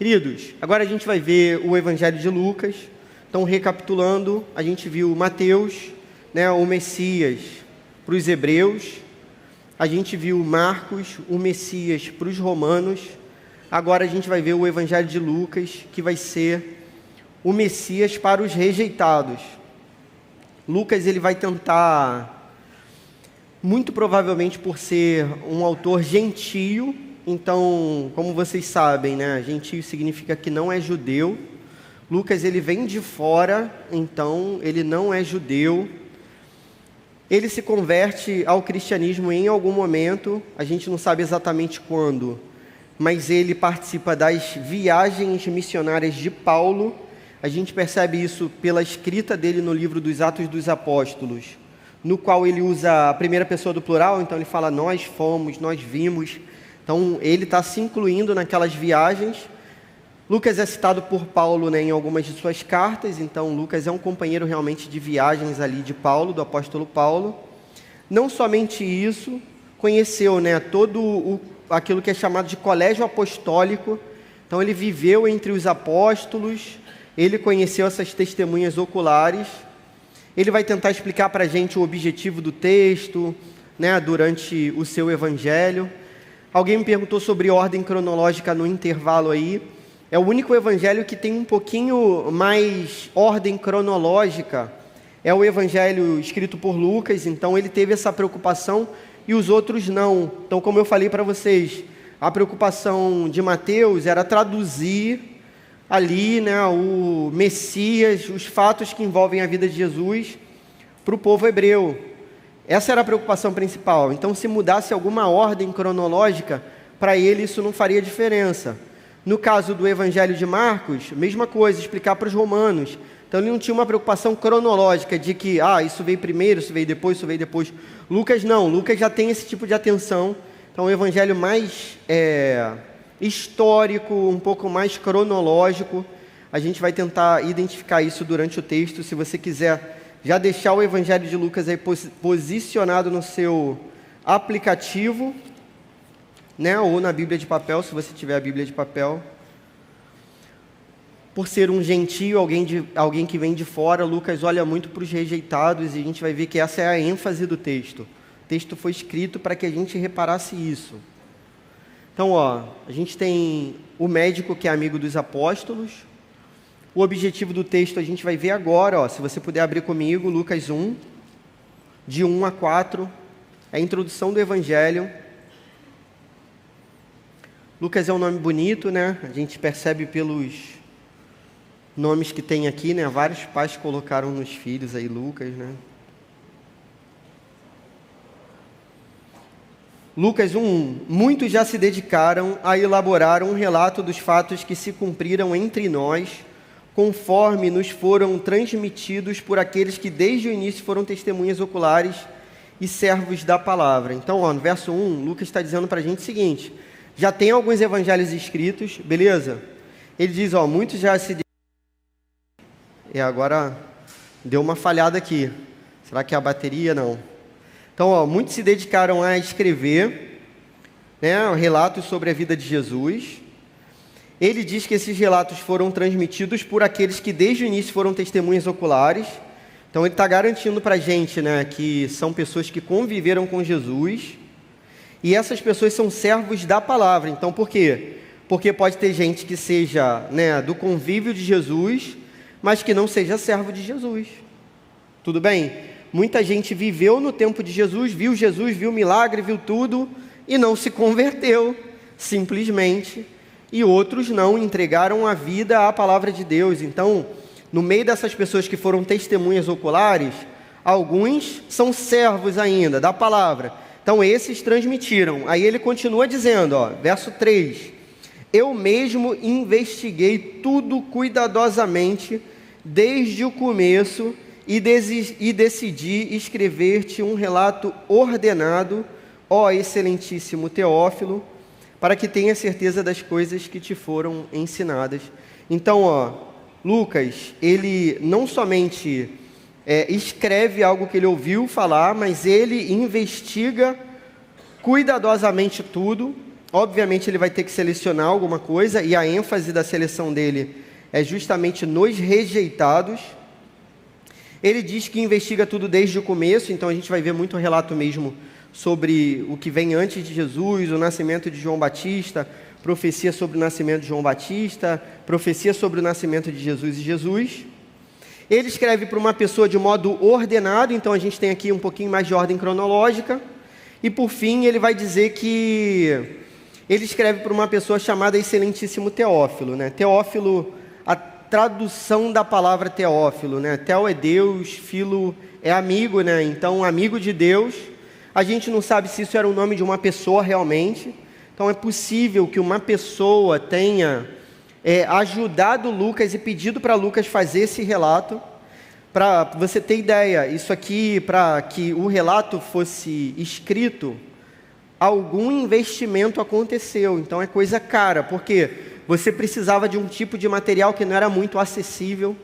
Queridos, agora a gente vai ver o Evangelho de Lucas. Então, recapitulando, a gente viu Mateus, o Messias para os hebreus. A gente viu Marcos, o Messias para os romanos. Agora a gente vai ver o Evangelho de Lucas, que vai ser o Messias para os rejeitados. Lucas ele vai tentar, muito provavelmente por ser um autor gentio, então, como vocês sabem, gentio significa que não é judeu. Lucas ele vem de fora, então ele não é judeu. Ele se converte ao cristianismo em algum momento, a gente não sabe exatamente quando, mas ele participa das viagens missionárias de Paulo. A gente percebe isso pela escrita dele no livro dos Atos dos Apóstolos, no qual ele usa a primeira pessoa do plural, então ele fala nós fomos, nós vimos. Então ele está se incluindo naquelas viagens. Lucas é citado por Paulo em algumas de suas cartas, então Lucas é um companheiro realmente de viagens ali de Paulo, do apóstolo Paulo. Não somente isso, conheceu todo aquilo que é chamado de colégio apostólico. Então ele viveu entre os apóstolos, ele conheceu essas testemunhas oculares. Ele vai tentar explicar para a gente o objetivo do texto, durante o seu evangelho. Alguém me perguntou sobre ordem cronológica no intervalo aí. É o único evangelho que tem um pouquinho mais ordem cronológica. É o evangelho escrito por Lucas, então ele teve essa preocupação e os outros não. Então, como eu falei para vocês, a preocupação de Mateus era traduzir ali o Messias, os fatos que envolvem a vida de Jesus para o povo hebreu. Essa era a preocupação principal. Então, se mudasse alguma ordem cronológica, para ele isso não faria diferença. No caso do Evangelho de Marcos, mesma coisa, explicar para os romanos. Então, ele não tinha uma preocupação cronológica de que, isso veio primeiro, isso veio depois, isso veio depois. Lucas não, Lucas já tem esse tipo de atenção. Então, é um evangelho mais histórico, um pouco mais cronológico. A gente vai tentar identificar isso durante o texto. Se você quiser já deixar o Evangelho de Lucas aí posicionado no seu aplicativo, ou na Bíblia de papel, se você tiver a Bíblia de papel. Por ser um gentio, alguém que vem de fora, Lucas olha muito para os rejeitados, e a gente vai ver que essa é a ênfase do texto. O texto foi escrito para que a gente reparasse isso. Então, a gente tem o médico que é amigo dos apóstolos. O objetivo do texto a gente vai ver agora, se você puder abrir comigo, Lucas 1, de 1 a 4, é a introdução do Evangelho. Lucas é um nome bonito, a gente percebe pelos nomes que tem aqui, vários pais colocaram nos filhos aí Lucas, Lucas 1, muitos já se dedicaram a elaborar um relato dos fatos que se cumpriram entre nós, conforme nos foram transmitidos por aqueles que desde o início foram testemunhas oculares e servos da palavra. Então, no verso 1, Lucas está dizendo para a gente o seguinte: já tem alguns evangelhos escritos, beleza? Ele diz, muitos já se... agora deu uma falhada aqui. Será que é a bateria? Não. Então, muitos se dedicaram a escrever relatos sobre a vida de Jesus. Ele diz que esses relatos foram transmitidos por aqueles que desde o início foram testemunhas oculares. Então ele está garantindo para a gente que são pessoas que conviveram com Jesus. E essas pessoas são servos da palavra. Então por quê? Porque pode ter gente que seja do convívio de Jesus, mas que não seja servo de Jesus. Tudo bem? Muita gente viveu no tempo de Jesus, viu milagre, viu tudo, e não se converteu, simplesmente. E outros não entregaram a vida à palavra de Deus. Então, no meio dessas pessoas que foram testemunhas oculares, alguns são servos ainda da palavra. Então, esses transmitiram. Aí ele continua dizendo, verso 3, eu mesmo investiguei tudo cuidadosamente, desde o começo, e decidi escrever-te um relato ordenado, ó excelentíssimo Teófilo, para que tenha certeza das coisas que te foram ensinadas. Então, Lucas, ele não somente escreve algo que ele ouviu falar, mas ele investiga cuidadosamente tudo. Obviamente ele vai ter que selecionar alguma coisa, e a ênfase da seleção dele é justamente nos rejeitados. Ele diz que investiga tudo desde o começo, então a gente vai ver muito relato mesmo sobre o que vem antes de Jesus, o nascimento de João Batista, profecia sobre o nascimento de João Batista, profecia sobre o nascimento de Jesus e Jesus. Ele escreve para uma pessoa de modo ordenado, então a gente tem aqui um pouquinho mais de ordem cronológica. E por fim, ele vai dizer que ele escreve para uma pessoa chamada Excelentíssimo Teófilo, né? Teófilo, a tradução da palavra Teófilo, né? Teo é Deus, Filo é amigo, né? Então, amigo de Deus. A gente não sabe se isso era o nome de uma pessoa realmente. Então, é possível que uma pessoa tenha ajudado Lucas e pedido para Lucas fazer esse relato. Para você ter ideia, isso aqui, para que o relato fosse escrito, algum investimento aconteceu, então é coisa cara, porque você precisava de um tipo de material que não era muito acessível,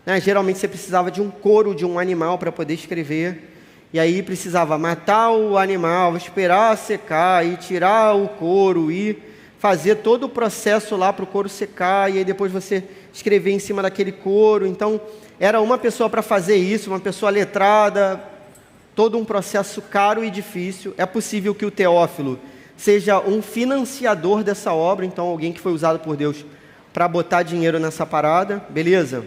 né? Geralmente você precisava de um couro de um animal para poder escrever, e aí precisava matar o animal, esperar secar, e tirar o couro, e fazer todo o processo lá para o couro secar, e aí depois você escrever em cima daquele couro. Então era uma pessoa para fazer isso, uma pessoa letrada, todo um processo caro e difícil. É possível que o Teófilo seja um financiador dessa obra, então alguém que foi usado por Deus para botar dinheiro nessa parada, beleza?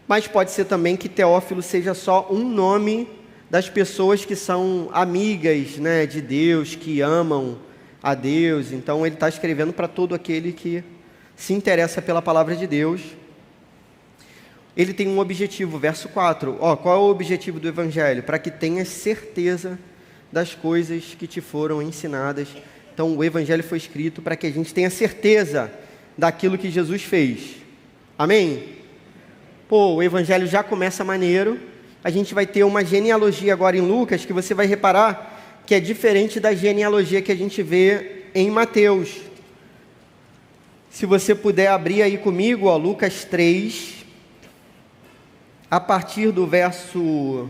Mas pode ser também que Teófilo seja só um nome das pessoas que são amigas, né, de Deus, que amam a Deus. Então ele está escrevendo para todo aquele que se interessa pela palavra de Deus. Ele tem um objetivo, verso 4. Qual é o objetivo do Evangelho? Para que tenhas certeza das coisas que te foram ensinadas. Então, o Evangelho foi escrito para que a gente tenha certeza daquilo que Jesus fez. Amém? O Evangelho já começa maneiro. A gente vai ter uma genealogia agora em Lucas, que você vai reparar que é diferente da genealogia que a gente vê em Mateus. Se você puder abrir aí comigo, Lucas 3... a partir do verso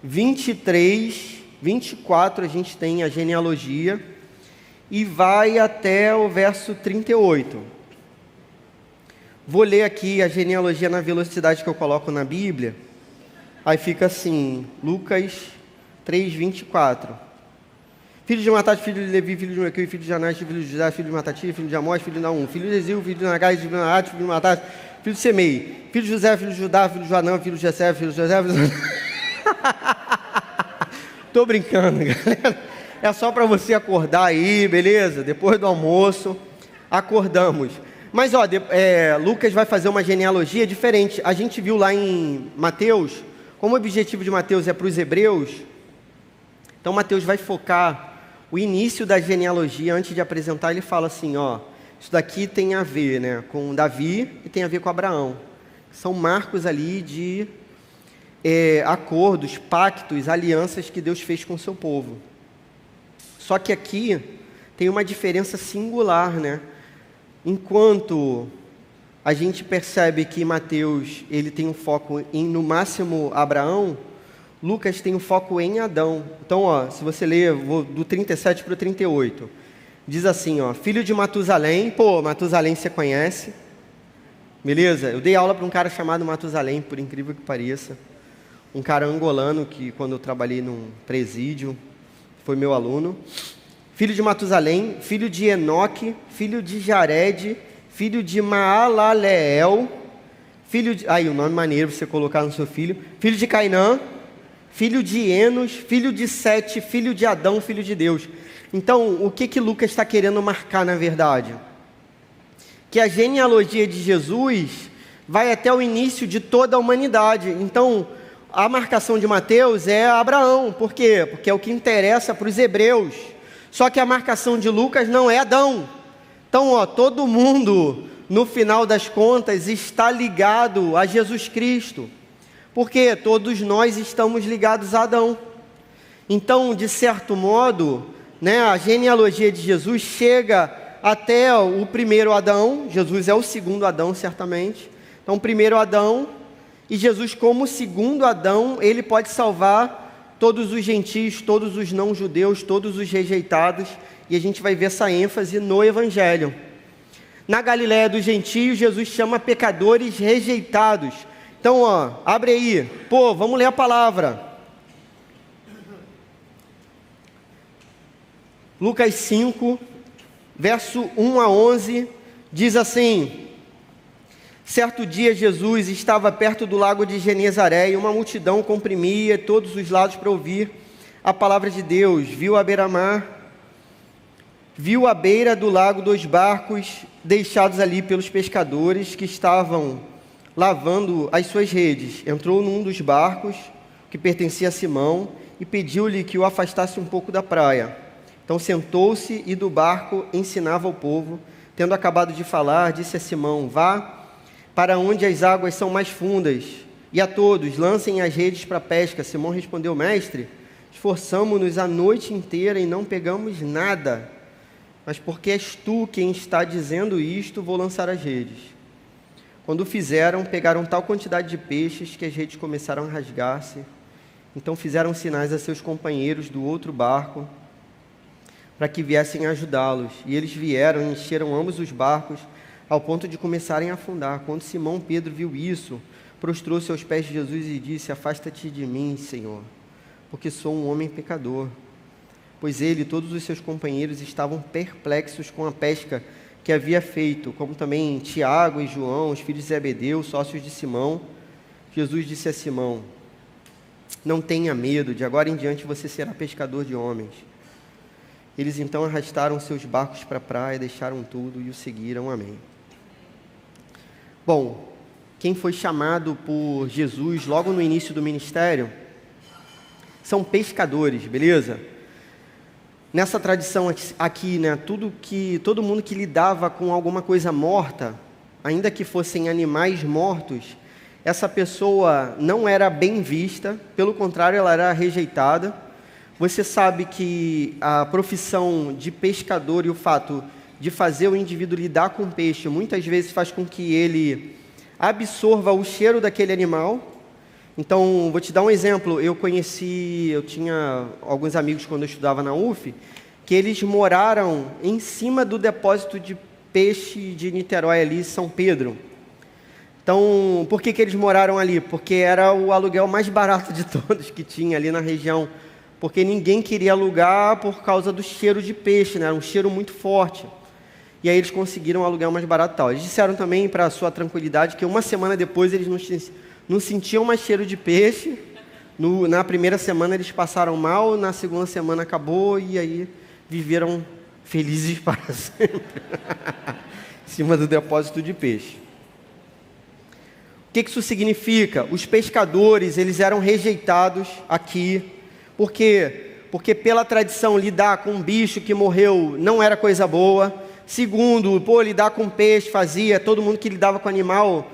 23, 24, a gente tem a genealogia, e vai até o verso 38. Vou ler aqui a genealogia na velocidade que eu coloco na Bíblia. Aí fica assim, Lucas 3, 24. Filho de Matat, filho de Levi, filho de Melquiel, filho de Janás, filho de Judá, filho de Matati, filho de Amós, filho de Naum, filho de Ezil, filho de Nagai, filho de Naat, filho de Matat, filho de Semei, filho de José, filho de Judá, filho de Joanã, filho de Jessé, filho de José, filho de... Tô brincando, galera. É só para você acordar aí, beleza? Depois do almoço, acordamos. Mas, Lucas vai fazer uma genealogia diferente. A gente viu lá em Mateus, como o objetivo de Mateus é para os hebreus, então Mateus vai focar o início da genealogia. Antes de apresentar, ele fala assim, isso daqui tem a ver, né, com Davi e tem a ver com Abraão. São marcos ali de acordos, pactos, alianças que Deus fez com o seu povo. Só que aqui tem uma diferença singular, né? Enquanto a gente percebe que Mateus ele tem um foco em, no máximo, Abraão, Lucas tem um foco em Adão. Então, se você ler, vou do 37 para o 38, diz assim, filho de Matusalém. Matusalém você conhece, beleza? Eu dei aula para um cara chamado Matusalém, por incrível que pareça, um cara angolano que, quando eu trabalhei num presídio, foi meu aluno. Filho de Matusalém, filho de Enoque, filho de Jared, filho de Maalaleel, filho de... Aí, o nome maneiro para você colocar no seu filho. Filho de Cainã, filho de Enos, filho de Sete, filho de Adão, filho de Deus. Então, o que Lucas está querendo marcar, na verdade? Que a genealogia de Jesus vai até o início de toda a humanidade. Então, a marcação de Mateus é Abraão. Por quê? Porque é o que interessa para os hebreus. Só que a marcação de Lucas não é Adão. Então, todo mundo, no final das contas, está ligado a Jesus Cristo. Porque todos nós estamos ligados a Adão. Então, de certo modo, né, a genealogia de Jesus chega até o primeiro Adão. Jesus é o segundo Adão, certamente. Então, o primeiro Adão, e Jesus, como segundo Adão, ele pode salvar todos os gentios, todos os não-judeus, todos os rejeitados, e a gente vai ver essa ênfase no Evangelho. Na Galiléia dos gentios, Jesus chama pecadores rejeitados. Então, abre aí, vamos ler a palavra. Lucas 5, verso 1 a 11, diz assim: certo dia Jesus estava perto do lago de Genezaré e uma multidão comprimia todos os lados para ouvir a palavra de Deus. Viu à beira do lago 2 barcos deixados ali pelos pescadores que estavam lavando as suas redes. Entrou num dos barcos que pertencia a Simão e pediu-lhe que o afastasse um pouco da praia. Então sentou-se e do barco ensinava ao povo. Tendo acabado de falar, disse a Simão: vá para onde as águas são mais fundas, e a todos lancem as redes para a pesca. Simão respondeu: mestre, esforçamo-nos a noite inteira e não pegamos nada, mas porque és tu quem está dizendo isto, vou lançar as redes. Quando o fizeram, pegaram tal quantidade de peixes que as redes começaram a rasgar-se. Então fizeram sinais a seus companheiros do outro barco para que viessem ajudá-los. E eles vieram e encheram ambos os barcos ao ponto de começarem a afundar. Quando Simão Pedro viu isso, prostrou-se aos pés de Jesus e disse: afasta-te de mim, Senhor, porque sou um homem pecador. Pois ele e todos os seus companheiros estavam perplexos com a pesca que havia feito, como também Tiago e João, os filhos de Zebedeu, sócios de Simão. Jesus disse a Simão: não tenha medo, de agora em diante você será pescador de homens. Eles então arrastaram seus barcos para a praia, deixaram tudo e o seguiram. Amém. Bom, quem foi chamado por Jesus logo no início do ministério são pescadores, beleza? Nessa tradição aqui, né, todo mundo que lidava com alguma coisa morta, ainda que fossem animais mortos, essa pessoa não era bem vista, pelo contrário, ela era rejeitada. Você sabe que a profissão de pescador e o fato de fazer o indivíduo lidar com peixe, muitas vezes faz com que ele absorva o cheiro daquele animal. Então, vou te dar um exemplo. Eu tinha alguns amigos quando eu estudava na UF, que eles moraram em cima do depósito de peixe de Niterói, ali em São Pedro. Então, por que eles moraram ali? Porque era o aluguel mais barato de todos que tinha ali na região. Porque ninguém queria alugar por causa do cheiro de peixe, né? Era um cheiro muito forte. E aí eles conseguiram um aluguel mais barato e tal. Eles disseram também, para a sua tranquilidade, que uma semana depois eles não sentiam mais cheiro de peixe. Na primeira semana eles passaram mal, na segunda semana acabou e aí viveram felizes para sempre. Em cima do depósito de peixe. O que isso significa? Os pescadores, eles eram rejeitados aqui. Por quê? Porque pela tradição lidar com um bicho que morreu não era coisa boa. Segundo, lidar com peixe todo mundo que lidava com animal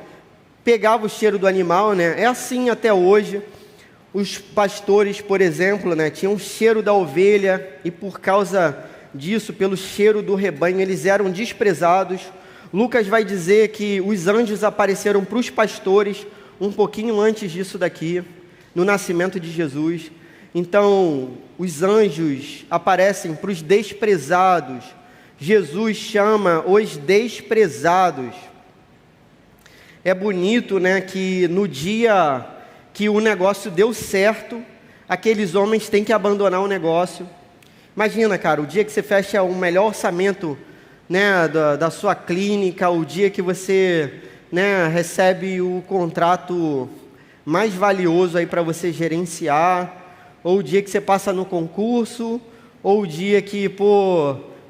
pegava o cheiro do animal, né? É assim até hoje. Os pastores, por exemplo, né, tinham o cheiro da ovelha e por causa disso, pelo cheiro do rebanho, eles eram desprezados. Lucas vai dizer que os anjos apareceram para os pastores um pouquinho antes disso daqui, no nascimento de Jesus. Então, os anjos aparecem para os desprezados. Jesus chama os desprezados. É bonito, né, que no dia que o negócio deu certo, aqueles homens têm que abandonar o negócio. Imagina, cara, o dia que você fecha o melhor orçamento, né, da sua clínica, o dia que você, né, recebe o contrato mais valioso aí para você gerenciar, ou o dia que você passa no concurso, ou o dia que,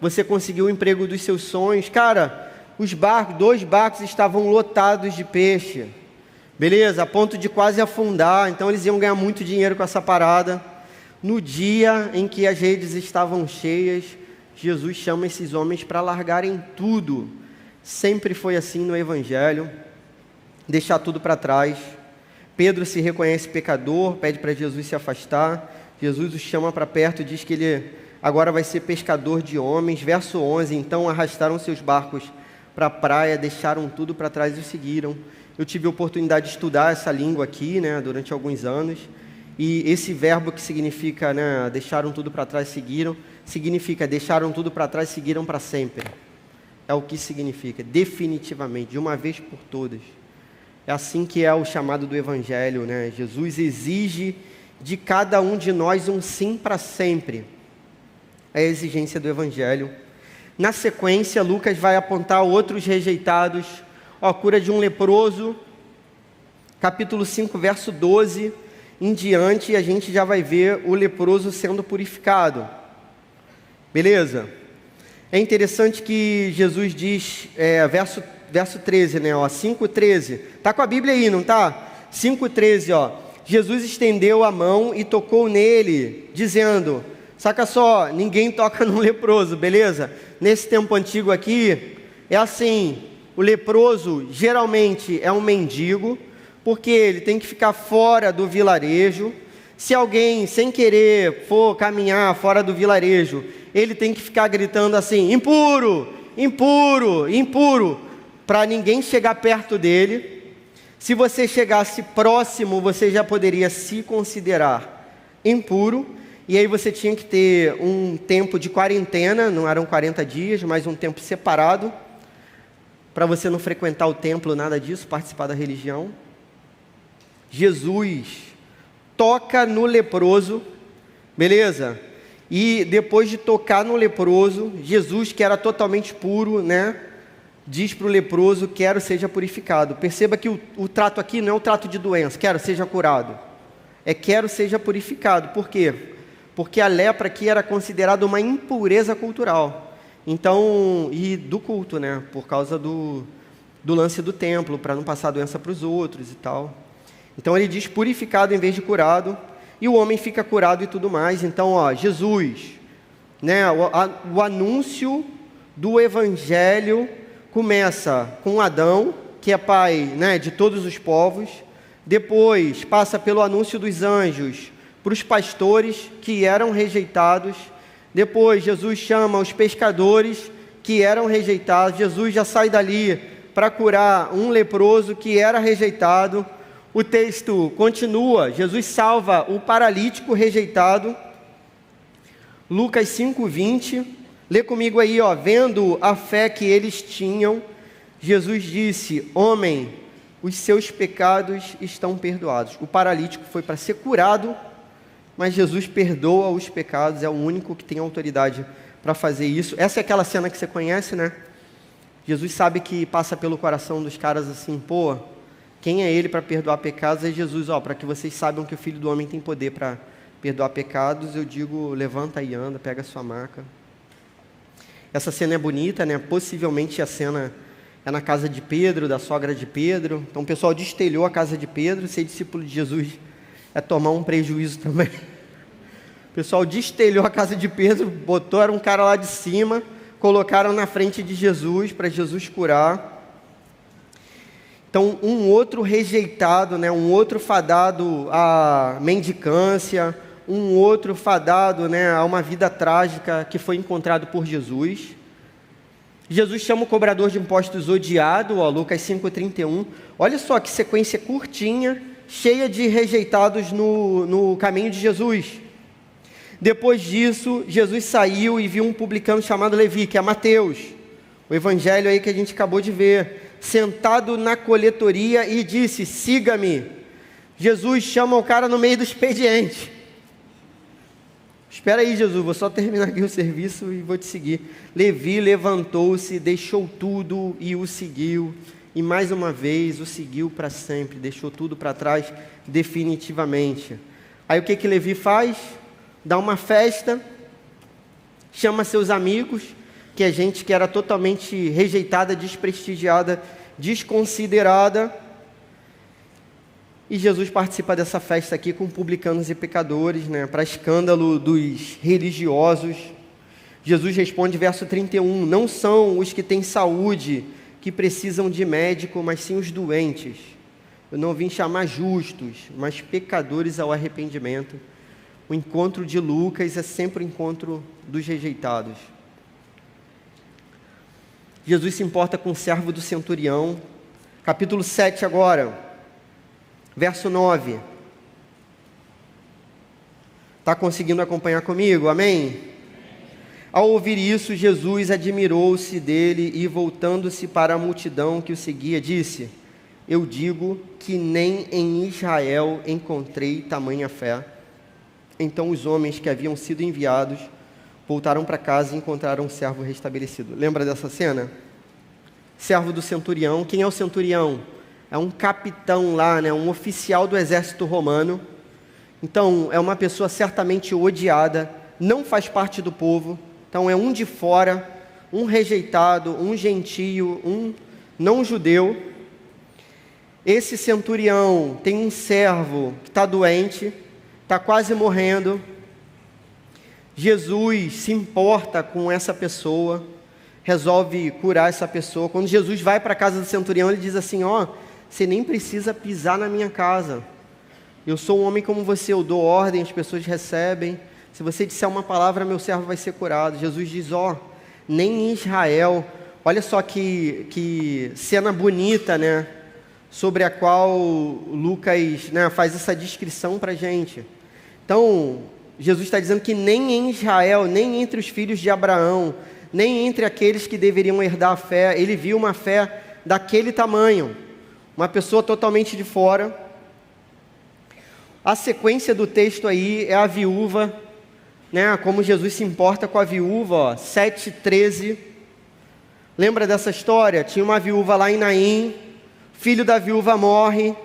você conseguiu o emprego dos seus sonhos. Cara, os barcos, 2 barcos estavam lotados de peixe, beleza? A ponto de quase afundar, então eles iam ganhar muito dinheiro com essa parada. No dia em que as redes estavam cheias, Jesus chama esses homens para largarem tudo. Sempre foi assim no Evangelho, deixar tudo para trás. Pedro se reconhece pecador, pede para Jesus se afastar. Jesus o chama para perto, diz que ele agora vai ser pescador de homens. Verso 11, então arrastaram seus barcos para a praia, deixaram tudo para trás e o seguiram. Eu tive a oportunidade de estudar essa língua aqui, né, durante alguns anos. E esse verbo que significa, né, deixaram tudo para trás, seguiram, significa deixaram tudo para trás, seguiram para sempre. É o que significa, definitivamente, de uma vez por todas. É assim que é o chamado do Evangelho, né? Jesus exige de cada um de nós um sim para sempre. É a exigência do Evangelho. Na sequência, Lucas vai apontar outros rejeitados. A cura de um leproso, capítulo 5, verso 12 em diante, a gente já vai ver o leproso sendo purificado. Beleza? É interessante que Jesus diz, verso 13, né? 5:13. Tá com a Bíblia aí, não tá? 5:13, ó. Jesus estendeu a mão e tocou nele, dizendo, saca só, ninguém toca no leproso, beleza? Nesse tempo antigo aqui, é assim, o leproso geralmente é um mendigo, porque ele tem que ficar fora do vilarejo. Se alguém, sem querer, for caminhar fora do vilarejo, ele tem que ficar gritando assim, impuro, impuro, impuro, para ninguém chegar perto dele. Se você chegasse próximo, você já poderia se considerar impuro, e aí você tinha que ter um tempo de quarentena, não eram 40 dias, mas um tempo separado, para você não frequentar o templo, nada disso, participar da religião. Jesus toca no leproso, beleza? E depois de tocar no leproso, Jesus, que era totalmente puro, né, diz para o leproso, quero seja purificado. Perceba que o trato aqui não é o trato de doença, quero seja curado. É quero seja purificado. Por quê? Porque a lepra aqui era considerada uma impureza cultural. Então, e do culto, né, por causa do lance do templo, para não passar a doença para os outros e tal. Então ele diz purificado em vez de curado, e o homem fica curado e tudo mais. Então, ó, Jesus, né, o anúncio do Evangelho começa com Adão, que é pai, né, de todos os povos, depois passa pelo anúncio dos anjos para os pastores que eram rejeitados, depois Jesus chama os pescadores que eram rejeitados, Jesus já sai dali para curar um leproso que era rejeitado. O texto continua, Jesus salva o paralítico rejeitado, Lucas 5:20, lê comigo aí, ó, vendo a fé que eles tinham, Jesus disse, homem, os seus pecados estão perdoados. O paralítico foi para ser curado, mas Jesus perdoa os pecados, é o único que tem autoridade para fazer isso. Essa é aquela cena que você conhece, né? Jesus sabe que passa pelo coração dos caras assim, pô, quem é ele para perdoar pecados? É Jesus, ó, para que vocês saibam que o Filho do Homem tem poder para perdoar pecados, eu digo, levanta e anda, pega a sua maca. Essa cena é bonita, né? Possivelmente a cena é na casa de Pedro, da sogra de Pedro. Então o pessoal destelhou a casa de Pedro, ser discípulo de Jesus é tomar um prejuízo também. O pessoal destelhou a casa de Pedro, botou, era um cara lá de cima, colocaram na frente de Jesus, para Jesus curar. Então, um outro rejeitado, né, um outro fadado à mendicância, um outro fadado, né, a uma vida trágica que foi encontrado por Jesus. Jesus chama o cobrador de impostos odiado, ó, Lucas 5:31. Olha só que sequência curtinha, cheia de rejeitados no caminho de Jesus. Depois disso, Jesus saiu e viu um publicano chamado Levi, que é Mateus, o evangelho aí que a gente acabou de ver, sentado na coletoria e disse, siga-me. Jesus chama o cara no meio do expediente. Espera aí, Jesus, vou só terminar aqui o serviço e vou te seguir. Levi levantou-se, deixou tudo e o seguiu. E mais uma vez o seguiu para sempre, deixou tudo para trás definitivamente. Aí o que Levi faz? Dá uma festa, chama seus amigos, que é gente que era totalmente rejeitada, desprestigiada, desconsiderada. E Jesus participa dessa festa aqui com publicanos e pecadores, né, para escândalo dos religiosos. Jesus responde, verso 31, não são os que têm saúde que precisam de médico, mas sim os doentes. Eu não vim chamar justos, mas pecadores ao arrependimento. O encontro de Lucas é sempre o encontro dos rejeitados. Jesus se importa com o servo do centurião. Capítulo 7 agora, verso 9. Está conseguindo acompanhar comigo? Amém? Ao ouvir isso, Jesus admirou-se dele e, voltando-se para a multidão que o seguia, disse: eu digo que nem em Israel encontrei tamanha fé. Então os homens que haviam sido enviados voltaram para casa e encontraram um servo restabelecido. Lembra dessa cena? Servo do centurião. Quem é o centurião? É um capitão lá, né? Um oficial do exército romano. Então é uma pessoa certamente odiada, não faz parte do povo. Então é um de fora, um rejeitado, um gentio, um não judeu. Esse centurião tem um servo que está doente, está quase morrendo. Jesus se importa com essa pessoa, resolve curar essa pessoa. Quando Jesus vai para a casa do centurião, ele diz assim: você nem precisa pisar na minha casa. Eu sou um homem como você, eu dou ordem, as pessoas recebem. Se você disser uma palavra, meu servo vai ser curado. Jesus diz: nem em Israel. Olha só que cena bonita, né? Sobre a qual Lucas, né, faz essa descrição para a gente. Então, Jesus está dizendo que nem em Israel, nem entre os filhos de Abraão, nem entre aqueles que deveriam herdar a fé, ele viu uma fé daquele tamanho. Uma pessoa totalmente de fora. A sequência do texto aí é a viúva, né, como Jesus se importa com a viúva, 7:13. Lembra dessa história? Tinha uma viúva lá em Naim, filho da viúva morre,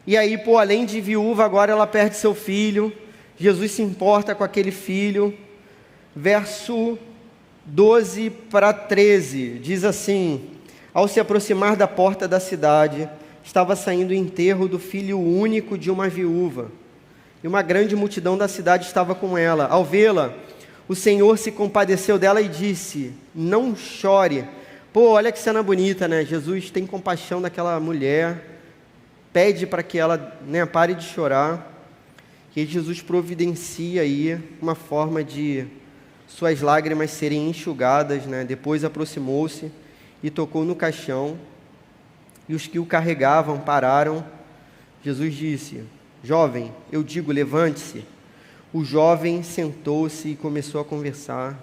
e aí, além de viúva, agora ela perde seu filho. Jesus se importa com aquele filho. Verso 12 para 13, diz assim: ao se aproximar da porta da cidade, estava saindo o enterro do filho único de uma viúva, e uma grande multidão da cidade estava com ela. Ao vê-la, o Senhor se compadeceu dela e disse: não chore. Olha que cena bonita, né? Jesus tem compaixão daquela mulher, pede para que ela, né, pare de chorar, e Jesus providencia aí uma forma de suas lágrimas serem enxugadas, né? Depois aproximou-se e tocou no caixão, e os que o carregavam pararam. Jesus disse: jovem, eu digo, levante-se. O jovem sentou-se e começou a conversar,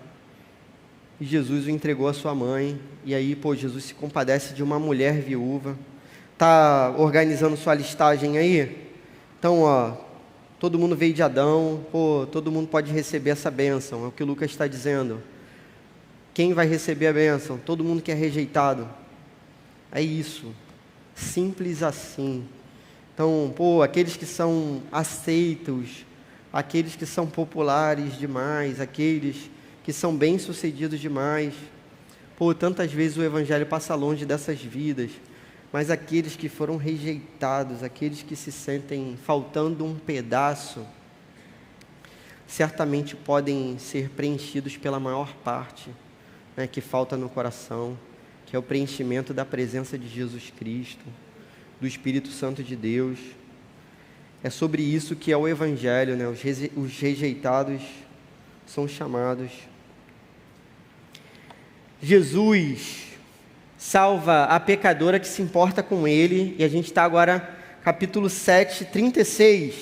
e Jesus o entregou à sua mãe. E aí, Jesus se compadece de uma mulher viúva. Está organizando sua listagem aí? Então, todo mundo veio de Adão, todo mundo pode receber essa bênção, é o que o Lucas está dizendo. Quem vai receber a bênção? Todo mundo que é rejeitado. É isso, simples assim. Então, aqueles que são aceitos, aqueles que são populares demais, aqueles que são bem-sucedidos demais. Tantas vezes o Evangelho passa longe dessas vidas, mas aqueles que foram rejeitados, aqueles que se sentem faltando um pedaço, certamente podem ser preenchidos pela maior parte, né, que falta no coração, que é o preenchimento da presença de Jesus Cristo, do Espírito Santo de Deus. É sobre isso que é o Evangelho, né? Os rejeitados são chamados. Jesus salva a pecadora que se importa com ele, e a gente está agora, capítulo 7, 36.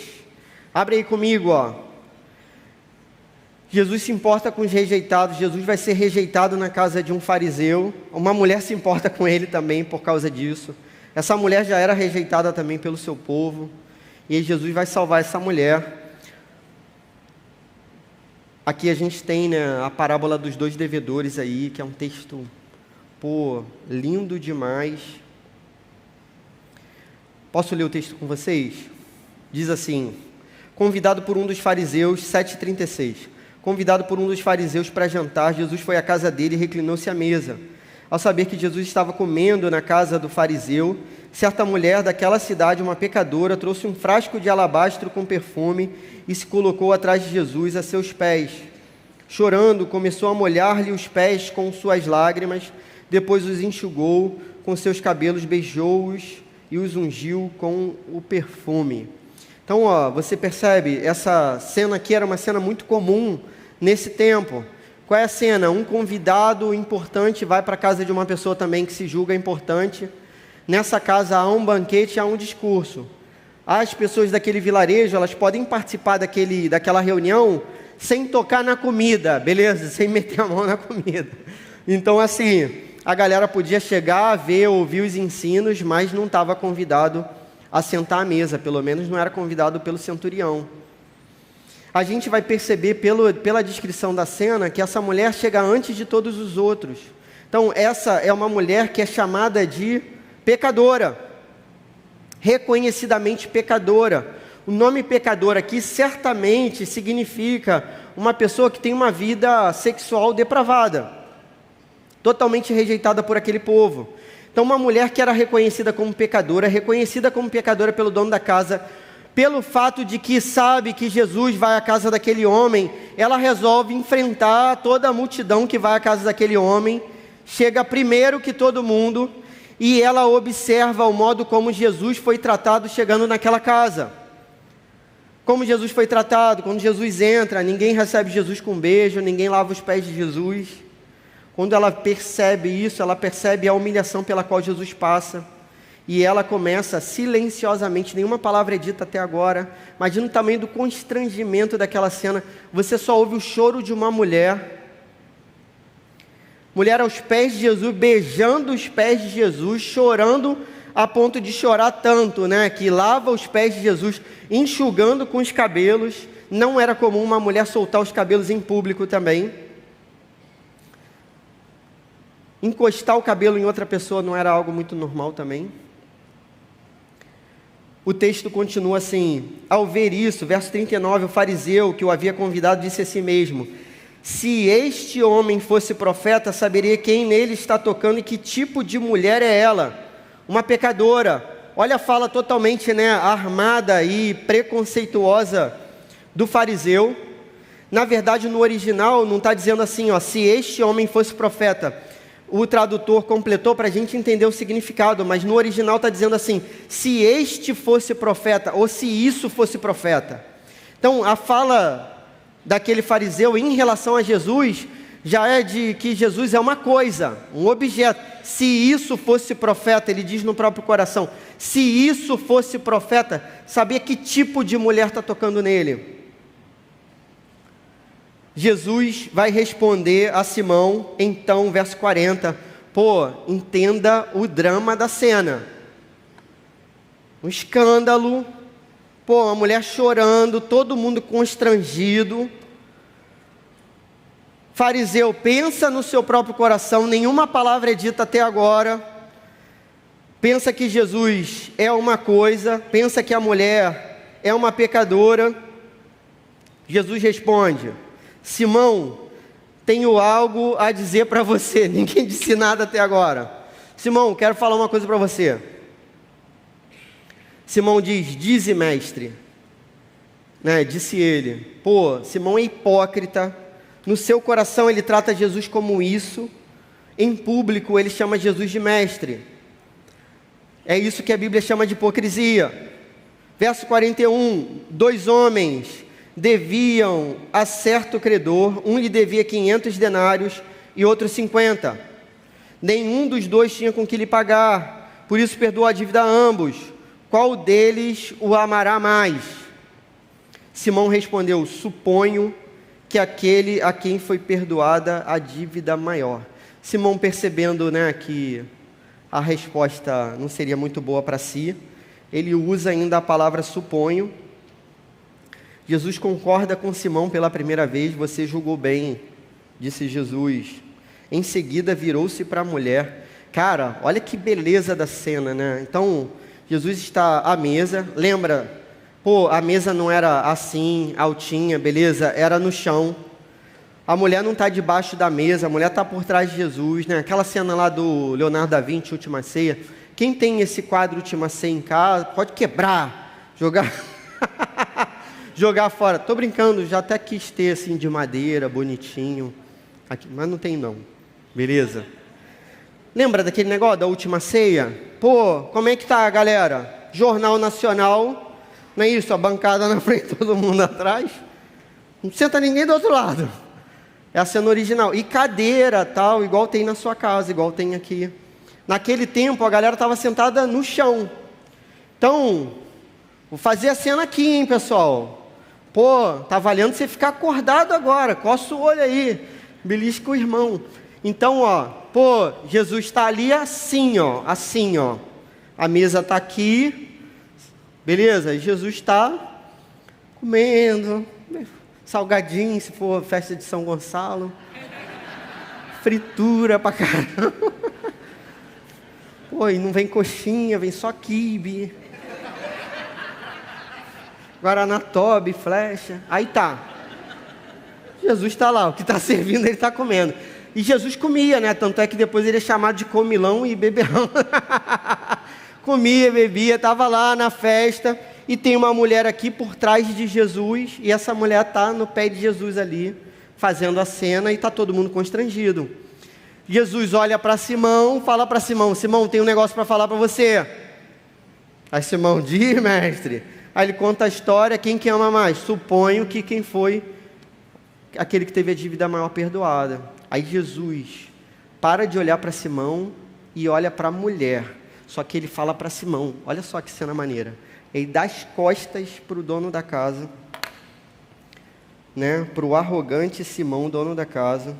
Abre aí comigo, Jesus se importa com os rejeitados. Jesus vai ser rejeitado na casa de um fariseu. Uma mulher se importa com ele também por causa disso. Essa mulher já era rejeitada também pelo seu povo, e aí Jesus vai salvar essa mulher. Aqui a gente tem, né, a parábola dos dois devedores aí, que é um texto, lindo demais. Posso ler o texto com vocês? Diz assim: convidado por um dos fariseus, 7:36. Convidado por um dos fariseus para jantar, Jesus foi à casa dele e reclinou-se à mesa. Ao saber que Jesus estava comendo na casa do fariseu, certa mulher daquela cidade, uma pecadora, trouxe um frasco de alabastro com perfume e se colocou atrás de Jesus a seus pés. Chorando, começou a molhar-lhe os pés com suas lágrimas, depois os enxugou com seus cabelos, beijou-os e os ungiu com o perfume. Então, você percebe, essa cena aqui era uma cena muito comum nesse tempo. Qual é a cena? Um convidado importante vai para a casa de uma pessoa também que se julga importante. Nessa casa há um banquete, há um discurso. as pessoas daquele vilarejo, elas podem participar daquela reunião sem tocar na comida, beleza? Sem meter a mão na comida. Então, assim, a galera podia chegar, ver, ouvir os ensinos, mas não estava convidado a sentar à mesa, pelo menos não era convidado pelo centurião. A gente vai perceber pela descrição da cena que essa mulher chega antes de todos os outros. Então, essa é uma mulher que é chamada de pecadora, reconhecidamente pecadora. O nome pecador aqui certamente significa uma pessoa que tem uma vida sexual depravada, totalmente rejeitada por aquele povo. Então, uma mulher que era reconhecida como pecadora pelo dono da casa, pelo fato de que sabe que Jesus vai à casa daquele homem, ela resolve enfrentar toda a multidão que vai à casa daquele homem, chega primeiro que todo mundo, e ela observa o modo como Jesus foi tratado chegando naquela casa. Como Jesus foi tratado, quando Jesus entra, ninguém recebe Jesus com um beijo, ninguém lava os pés de Jesus. Quando ela percebe isso, ela percebe a humilhação pela qual Jesus passa, e ela começa silenciosamente, nenhuma palavra é dita até agora. Imagina o tamanho do constrangimento daquela cena. Você só ouve o choro de uma mulher aos pés de Jesus, beijando os pés de Jesus, chorando a ponto de chorar tanto, né, que lava os pés de Jesus, enxugando com os cabelos. Não era comum uma mulher soltar os cabelos em público também. Encostar o cabelo em outra pessoa não era algo muito normal também. O texto continua assim: ao ver isso, verso 39, o fariseu que o havia convidado disse a si mesmo: se este homem fosse profeta, saberia quem nele está tocando e que tipo de mulher é ela, uma pecadora. Olha a fala totalmente, armada e preconceituosa do fariseu. Na verdade, no original não está dizendo assim, se este homem fosse profeta. O tradutor completou para a gente entender o significado, mas no original está dizendo assim: se este fosse profeta, ou se isso fosse profeta. Então, a fala daquele fariseu em relação a Jesus já é de que Jesus é uma coisa, um objeto. Se isso fosse profeta, ele diz no próprio coração, se isso fosse profeta, sabia que tipo de mulher está tocando nele? Jesus vai responder a Simão, então, verso 40, entenda o drama da cena. Um escândalo, uma mulher chorando, todo mundo constrangido. Fariseu pensa no seu próprio coração, nenhuma palavra é dita até agora. Pensa que Jesus é uma coisa, pensa que a mulher é uma pecadora. Jesus responde: Simão, tenho algo a dizer para você. Ninguém disse nada até agora. Simão, quero falar uma coisa para você. Simão diz: dize, mestre. Disse ele. Simão é hipócrita. No seu coração ele trata Jesus como isso. Em público ele chama Jesus de mestre. É isso que a Bíblia chama de hipocrisia. Verso 41, 2 homens deviam a certo credor, um lhe devia 500 denários e outro 50. Nenhum dos dois tinha com que lhe pagar, por isso perdoou a dívida a ambos. Qual deles o amará mais? Simão respondeu: suponho que aquele a quem foi perdoada a dívida maior. Simão, percebendo que a resposta não seria muito boa para si, ele usa ainda a palavra suponho. Jesus concorda com Simão pela primeira vez. Você julgou bem, disse Jesus. Em seguida virou-se para a mulher. Cara, olha que beleza da cena, Então, Jesus está à mesa, lembra? A mesa não era assim, altinha, beleza? Era no chão. A mulher não está debaixo da mesa, a mulher está por trás de Jesus, Aquela cena lá do Leonardo da Vinci, Última Ceia. Quem tem esse quadro Última Ceia em casa, pode quebrar, jogar... jogar fora. Estou brincando, já até quis ter assim de madeira, bonitinho. Aqui, mas não tem não. Beleza? Lembra daquele negócio da Última Ceia? Como é que tá, galera? Jornal Nacional, não é isso? A bancada na frente, todo mundo atrás. Não senta ninguém do outro lado. É a cena original. E cadeira, tal, igual tem na sua casa, igual tem aqui. Naquele tempo, a galera estava sentada no chão. Então, Vou fazer a cena aqui, hein, pessoal. Pô, tá valendo você ficar acordado agora. Coça o olho aí. Belisca o irmão. Então, ó, pô, Jesus está ali assim, ó. Assim, ó. A mesa está aqui. Beleza? Jesus está comendo. Salgadinho, se for festa de São Gonçalo. Fritura pra caramba. Pô, e não vem coxinha, vem só quibe. Guaraná Toby, flecha. Aí tá. Jesus está lá, o que está servindo ele está comendo. E Jesus comia, né? Tanto é que depois ele é chamado de comilão e beberrão. Comia, bebia, estava lá na festa. E tem uma mulher aqui por trás de Jesus. E essa mulher está no pé de Jesus ali, fazendo a cena, e está todo mundo constrangido. Jesus olha para Simão, fala para Simão: Simão, tem um negócio para falar para você. Aí Simão diz: mestre. Aí ele conta a história. Quem que ama mais? Suponho que quem foi aquele que teve a dívida maior perdoada. Aí Jesus para de olhar para Simão e olha para a mulher. Só que ele fala para Simão, olha só que cena maneira. Ele dá as costas para o dono da casa, né? Para o arrogante Simão, dono da casa.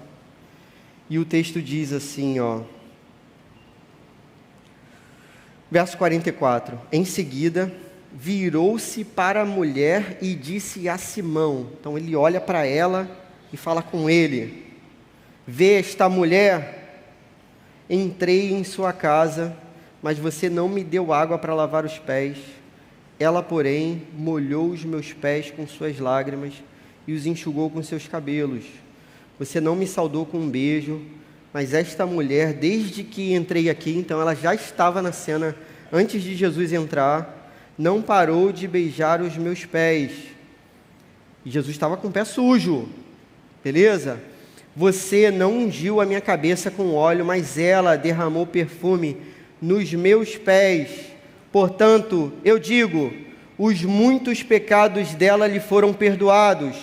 E o texto diz assim, ó. Verso 44. Em seguida, virou-se para a mulher e disse a Simão. Então ele olha para ela e fala com ele: vê esta mulher? Entrei em sua casa, mas você não me deu água para lavar os pés. Ela, porém, molhou os meus pés com suas lágrimas e os enxugou com seus cabelos. Você não me saudou com um beijo, mas esta mulher, desde que entrei aqui, então ela já estava na cena antes de Jesus entrar, não parou de beijar os meus pés. E Jesus estava com o pé sujo, beleza? Você não ungiu a minha cabeça com óleo, mas ela derramou perfume nos meus pés. Portanto, eu digo, os muitos pecados dela lhe foram perdoados,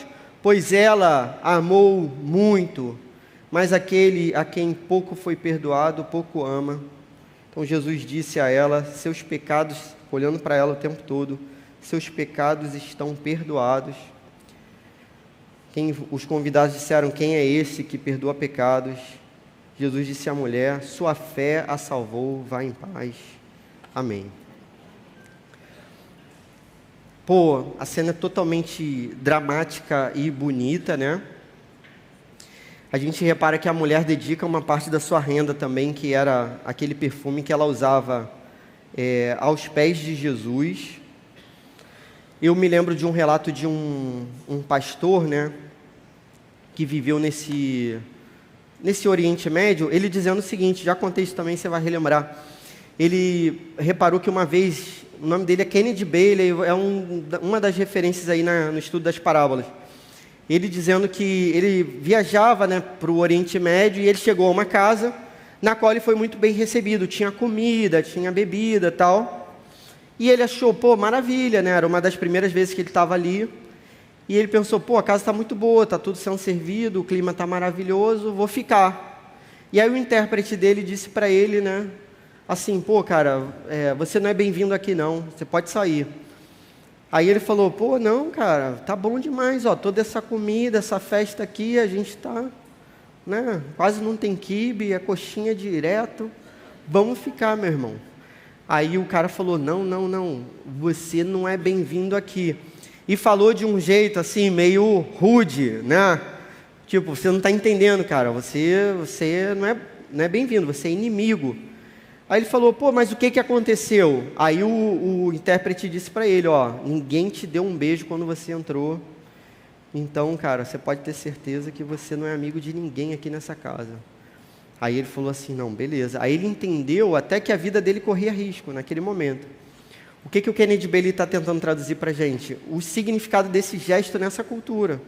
pois ela amou muito. Mas aquele a quem pouco foi perdoado, pouco ama. Então Jesus disse a ela: seus pecados, olhando para ela o tempo todo, seus pecados estão perdoados. Os convidados disseram: quem é esse que perdoa pecados? Jesus disse à mulher: sua fé a salvou, vá em paz. Amém. Pô, a cena é totalmente dramática e bonita, né? A gente repara que a mulher dedica uma parte da sua renda também, que era aquele perfume que ela usava aos pés de Jesus. Eu me lembro de um relato de um pastor, né, que viveu nesse Oriente Médio, ele dizendo o seguinte, já contei isso também, você vai relembrar. Ele reparou que uma vez, o nome dele é Kennedy Bailey, é uma das referências aí no estudo das parábolas. Ele dizendo que ele viajava, né, para o Oriente Médio, e ele chegou a uma casa na qual ele foi muito bem recebido. Tinha comida, tinha bebida e tal. E ele achou, pô, maravilha, né? Era uma das primeiras vezes que ele estava ali. E ele pensou, pô, a casa está muito boa, está tudo sendo servido, o clima está maravilhoso, vou ficar. E aí o intérprete dele disse para ele, né, assim, pô, cara, você não é bem-vindo aqui não, você pode sair. Aí ele falou, pô, não, cara, tá bom demais, ó, toda essa comida, essa festa aqui, a gente tá, né, quase não tem quibe, é coxinha direto, vamos ficar, meu irmão. Aí o cara falou, não, você não é bem-vindo aqui. E falou de um jeito, assim, meio rude, né, tipo, você não está entendendo, cara, você não é bem-vindo, você é inimigo. Aí ele falou, pô, mas o que aconteceu? Aí o intérprete disse para ele, ó, ninguém te deu um beijo quando você entrou. Então, cara, você pode ter certeza que você não é amigo de ninguém aqui nessa casa. Aí ele falou assim, não, beleza. Aí ele entendeu até que a vida dele corria risco naquele momento. O que o Kennedy Bailey está tentando traduzir para a gente? O significado desse gesto nessa cultura.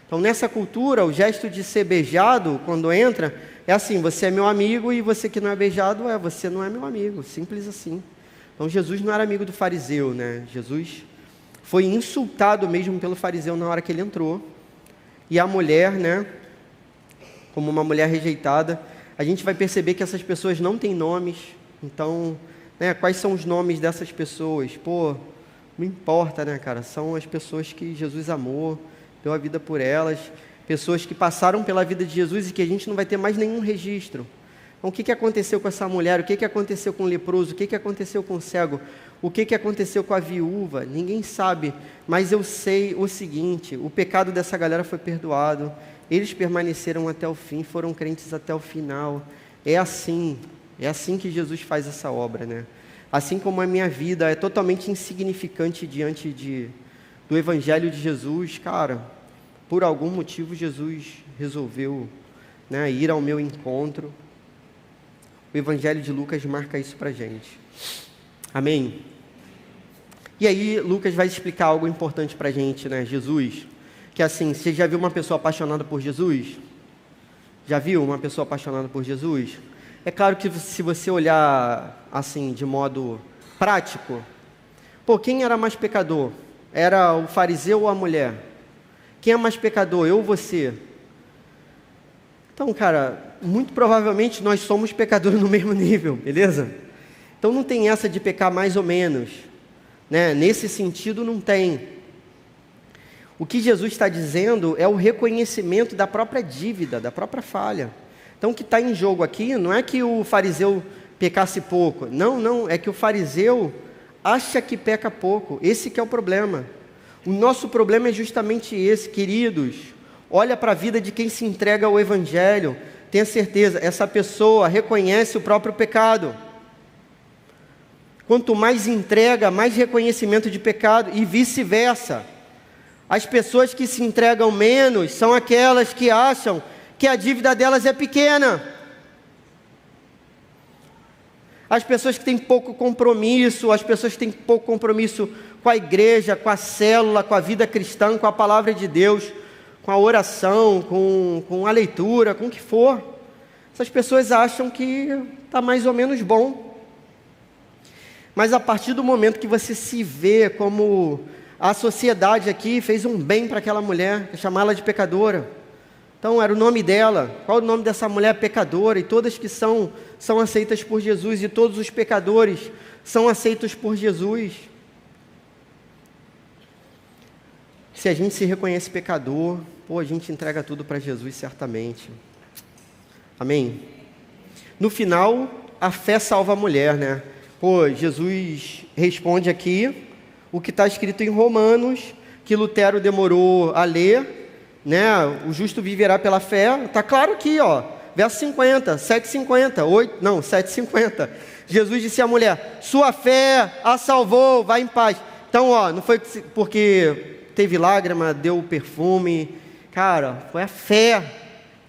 Então, nessa cultura, o gesto de ser beijado, quando entra, é assim, você é meu amigo e você que não é beijado, você não é meu amigo, simples assim. Então, Jesus não era amigo do fariseu, né? Jesus foi insultado mesmo pelo fariseu na hora que ele entrou. E a mulher, né, como uma mulher rejeitada, a gente vai perceber que essas pessoas não têm nomes. Então, né, quais são os nomes dessas pessoas? Pô, Não importa, né, cara? São as pessoas que Jesus amou, deu a vida por elas, pessoas que passaram pela vida de Jesus e que a gente não vai ter mais nenhum registro. Então, o que aconteceu com essa mulher? O que aconteceu com o leproso? O que aconteceu com o cego? O que aconteceu com a viúva? Ninguém sabe, mas eu sei o seguinte: o pecado dessa galera foi perdoado, eles permaneceram até o fim, foram crentes até o final. É assim que Jesus faz essa obra, né? Assim como a minha vida é totalmente insignificante diante do Evangelho de Jesus, cara, por algum motivo Jesus resolveu, né, ir ao meu encontro. O Evangelho de Lucas marca isso pra gente. Amém? E aí Lucas vai explicar algo importante pra gente, né? Jesus, que assim, você já viu uma pessoa apaixonada por Jesus? Já viu uma pessoa apaixonada por Jesus? É claro que se você olhar assim, de modo prático, quem era mais pecador? Era o fariseu ou a mulher? Quem é mais pecador, eu ou você? Então, cara, muito provavelmente nós somos pecadores no mesmo nível, beleza? Então não tem essa de pecar mais ou menos, né? Nesse sentido não tem. O que Jesus está dizendo é o reconhecimento da própria dívida, da própria falha. Então o que está em jogo aqui não é que o fariseu pecasse pouco, não, é que o fariseu acha que peca pouco. Esse que é o problema. O nosso problema é justamente esse, queridos. Olha para a vida de quem se entrega ao Evangelho, tenha certeza, essa pessoa reconhece o próprio pecado. Quanto mais entrega, mais reconhecimento de pecado, e vice-versa. As pessoas que se entregam menos são aquelas que acham que a dívida delas é pequena. As pessoas que têm pouco compromisso, as pessoas que têm pouco compromisso com a igreja, com a célula, com a vida cristã, com a palavra de Deus, com a oração, com a leitura, com o que for. Essas pessoas acham que está mais ou menos bom. Mas a partir do momento que você se vê como a sociedade aqui fez um bem para aquela mulher, chamá-la de pecadora. Então era o nome dela. Qual é o nome dessa mulher pecadora? E todas que são aceitas por Jesus, e todos os pecadores são aceitos por Jesus. Se a gente se reconhece pecador, a gente entrega tudo para Jesus certamente. Amém? No final, a fé salva a mulher, né? Jesus responde aqui o que está escrito em Romanos, que Lutero demorou a ler, né? O justo viverá pela fé. Está claro aqui, verso 50, 7,50. Jesus disse à mulher: sua fé a salvou, vai em paz. Então, não foi porque teve lágrima, deu perfume, cara, foi a fé,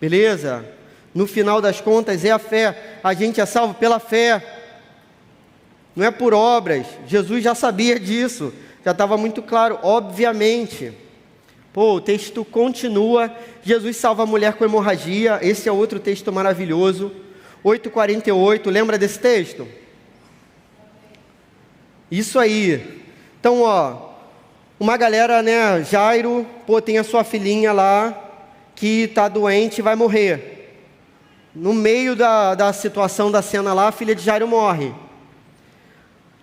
beleza? No final das contas é a fé, a gente é salvo pela fé, não é por obras. Jesus já sabia disso, já estava muito claro, obviamente. O texto continua, Jesus salva a mulher com hemorragia, esse é outro texto maravilhoso, 8,48, lembra desse texto? Isso aí. Então, uma galera, né, Jairo, tem a sua filhinha lá, que está doente e vai morrer. No meio da situação da cena lá, a filha de Jairo morre.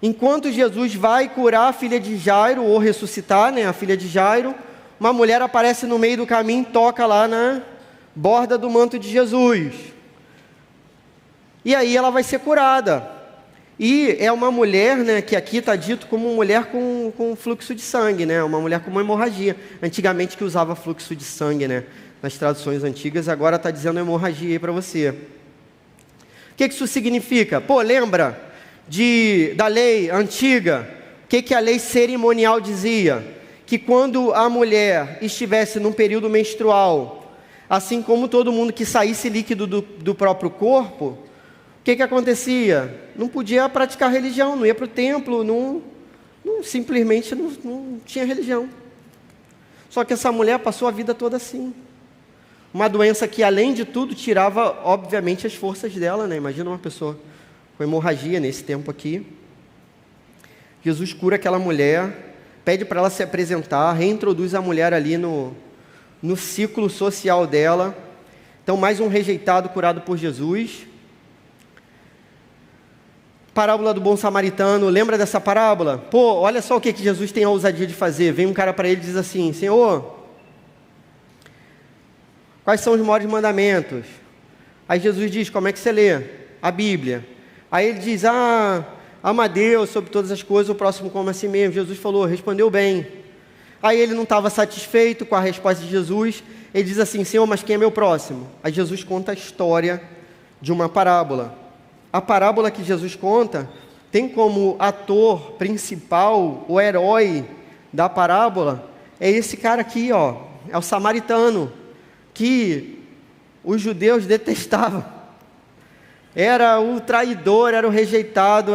Enquanto Jesus vai curar a filha de Jairo, ou ressuscitar, né, a filha de Jairo, uma mulher aparece no meio do caminho, toca lá na borda do manto de Jesus. E aí ela vai ser curada. E é uma mulher, né, que aqui está dito como uma mulher com fluxo de sangue, né, uma mulher com uma hemorragia. Antigamente que usava fluxo de sangue, né, nas traduções antigas, agora está dizendo hemorragia aí para você. O que isso significa? Lembra da lei antiga? O que a lei cerimonial dizia? Que quando a mulher estivesse num período menstrual, assim como todo mundo que saísse líquido do próprio corpo, o que acontecia? Não podia praticar religião, não ia para o templo, simplesmente não tinha religião. Só que essa mulher passou a vida toda assim. Uma doença que, além de tudo, tirava, obviamente, as forças dela, né? Imagina uma pessoa com hemorragia nesse tempo aqui. Jesus cura aquela mulher, pede para ela se apresentar, reintroduz a mulher ali no ciclo social dela. Então, mais um rejeitado curado por Jesus. Parábola do bom samaritano, lembra dessa parábola? Pô, olha só o que Jesus tem a ousadia de fazer. Vem um cara para ele e diz assim: Senhor, quais são os maiores mandamentos? Aí Jesus diz: como é que você lê? A Bíblia. Aí ele diz: ama a Deus sobre todas as coisas, o próximo como a si mesmo. Jesus falou: respondeu bem. Aí ele não estava satisfeito com a resposta de Jesus. Ele diz assim: Senhor, mas quem é meu próximo? Aí Jesus conta a história de uma parábola. A parábola que Jesus conta tem como ator principal, o herói da parábola, é esse cara aqui, ó, é o samaritano, que os judeus detestavam. Era o traidor, era o rejeitado,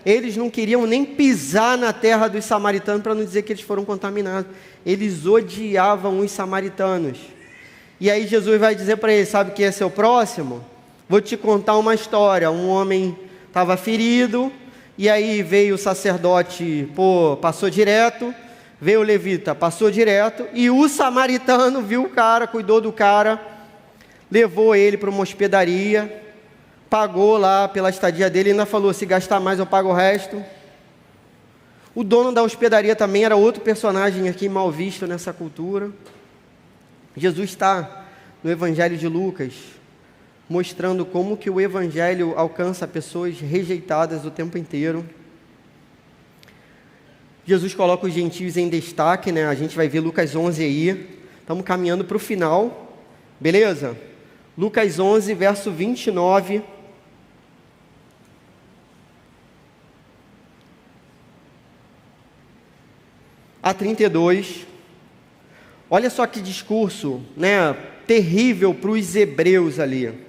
eles não queriam nem pisar na terra dos samaritanos, para não dizer que eles foram contaminados. Eles odiavam os samaritanos. E aí Jesus vai dizer para eles: sabe quem é seu próximo? Vou te contar uma história. Um homem estava ferido, e aí veio o sacerdote, passou direto, veio o levita, passou direto, e o samaritano viu o cara, cuidou do cara, levou ele para uma hospedaria, pagou lá pela estadia dele, e ainda falou: se gastar mais eu pago o resto. O dono da hospedaria também era outro personagem aqui mal visto nessa cultura. Jesus está no Evangelho de Lucas, mostrando como que o Evangelho alcança pessoas rejeitadas o tempo inteiro. Jesus coloca os gentios em destaque, né? A gente vai ver Lucas 11 aí. Estamos caminhando para o final, beleza? Lucas 11, verso 29 a 32. Olha só que discurso, né, terrível para os hebreus ali.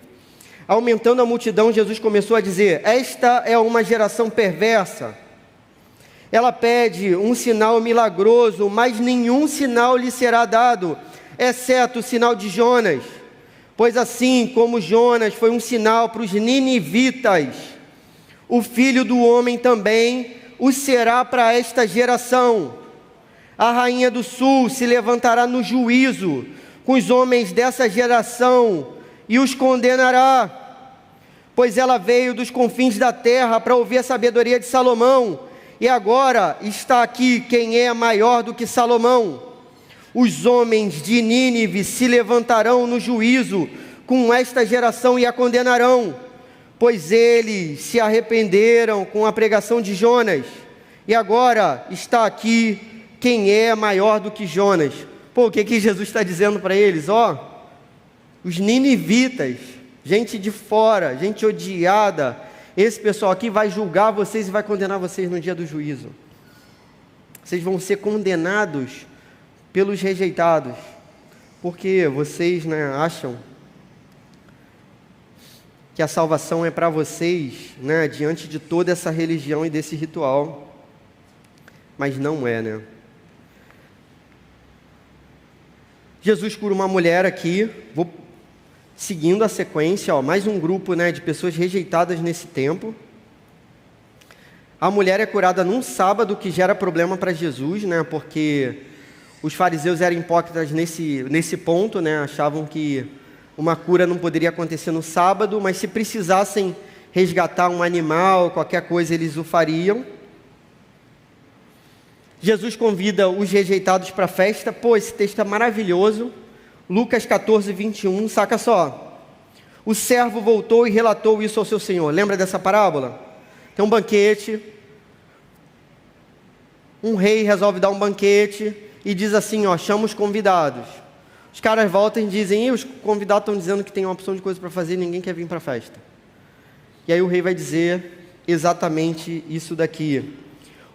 Aumentando a multidão, Jesus começou a dizer: esta é uma geração perversa. Ela pede um sinal milagroso, mas nenhum sinal lhe será dado, exceto o sinal de Jonas. Pois assim como Jonas foi um sinal para os ninivitas, o Filho do Homem também o será para esta geração. A rainha do sul se levantará no juízo com os homens dessa geração e os condenará, pois ela veio dos confins da terra para ouvir a sabedoria de Salomão, e agora está aqui quem é maior do que Salomão. Os homens de Nínive se levantarão no juízo com esta geração e a condenarão, pois eles se arrependeram com a pregação de Jonas, e agora está aqui quem é maior do que Jonas. O que Jesus está dizendo para eles? Os ninivitas, gente de fora, gente odiada, esse pessoal aqui vai julgar vocês e vai condenar vocês no dia do juízo. Vocês vão ser condenados pelos rejeitados, porque vocês, né, acham que a salvação é para vocês, né, diante de toda essa religião e desse ritual, mas não é, né? Jesus cura uma mulher aqui, vou seguindo a sequência, mais um grupo, né, de pessoas rejeitadas nesse tempo. A mulher é curada num sábado, que gera problema para Jesus, né, porque os fariseus eram hipócritas nesse ponto, né, achavam que uma cura não poderia acontecer no sábado, mas se precisassem resgatar um animal, qualquer coisa, eles o fariam. Jesus convida os rejeitados para a festa. Esse texto é maravilhoso. Lucas 14, 21, saca só. O servo voltou e relatou isso ao seu senhor. Lembra dessa parábola? Tem um banquete. Um rei resolve dar um banquete e diz assim, chama os convidados. Os caras voltam e dizem: os convidados estão dizendo que tem uma opção de coisa para fazer e ninguém quer vir para a festa. E aí o rei vai dizer exatamente isso daqui.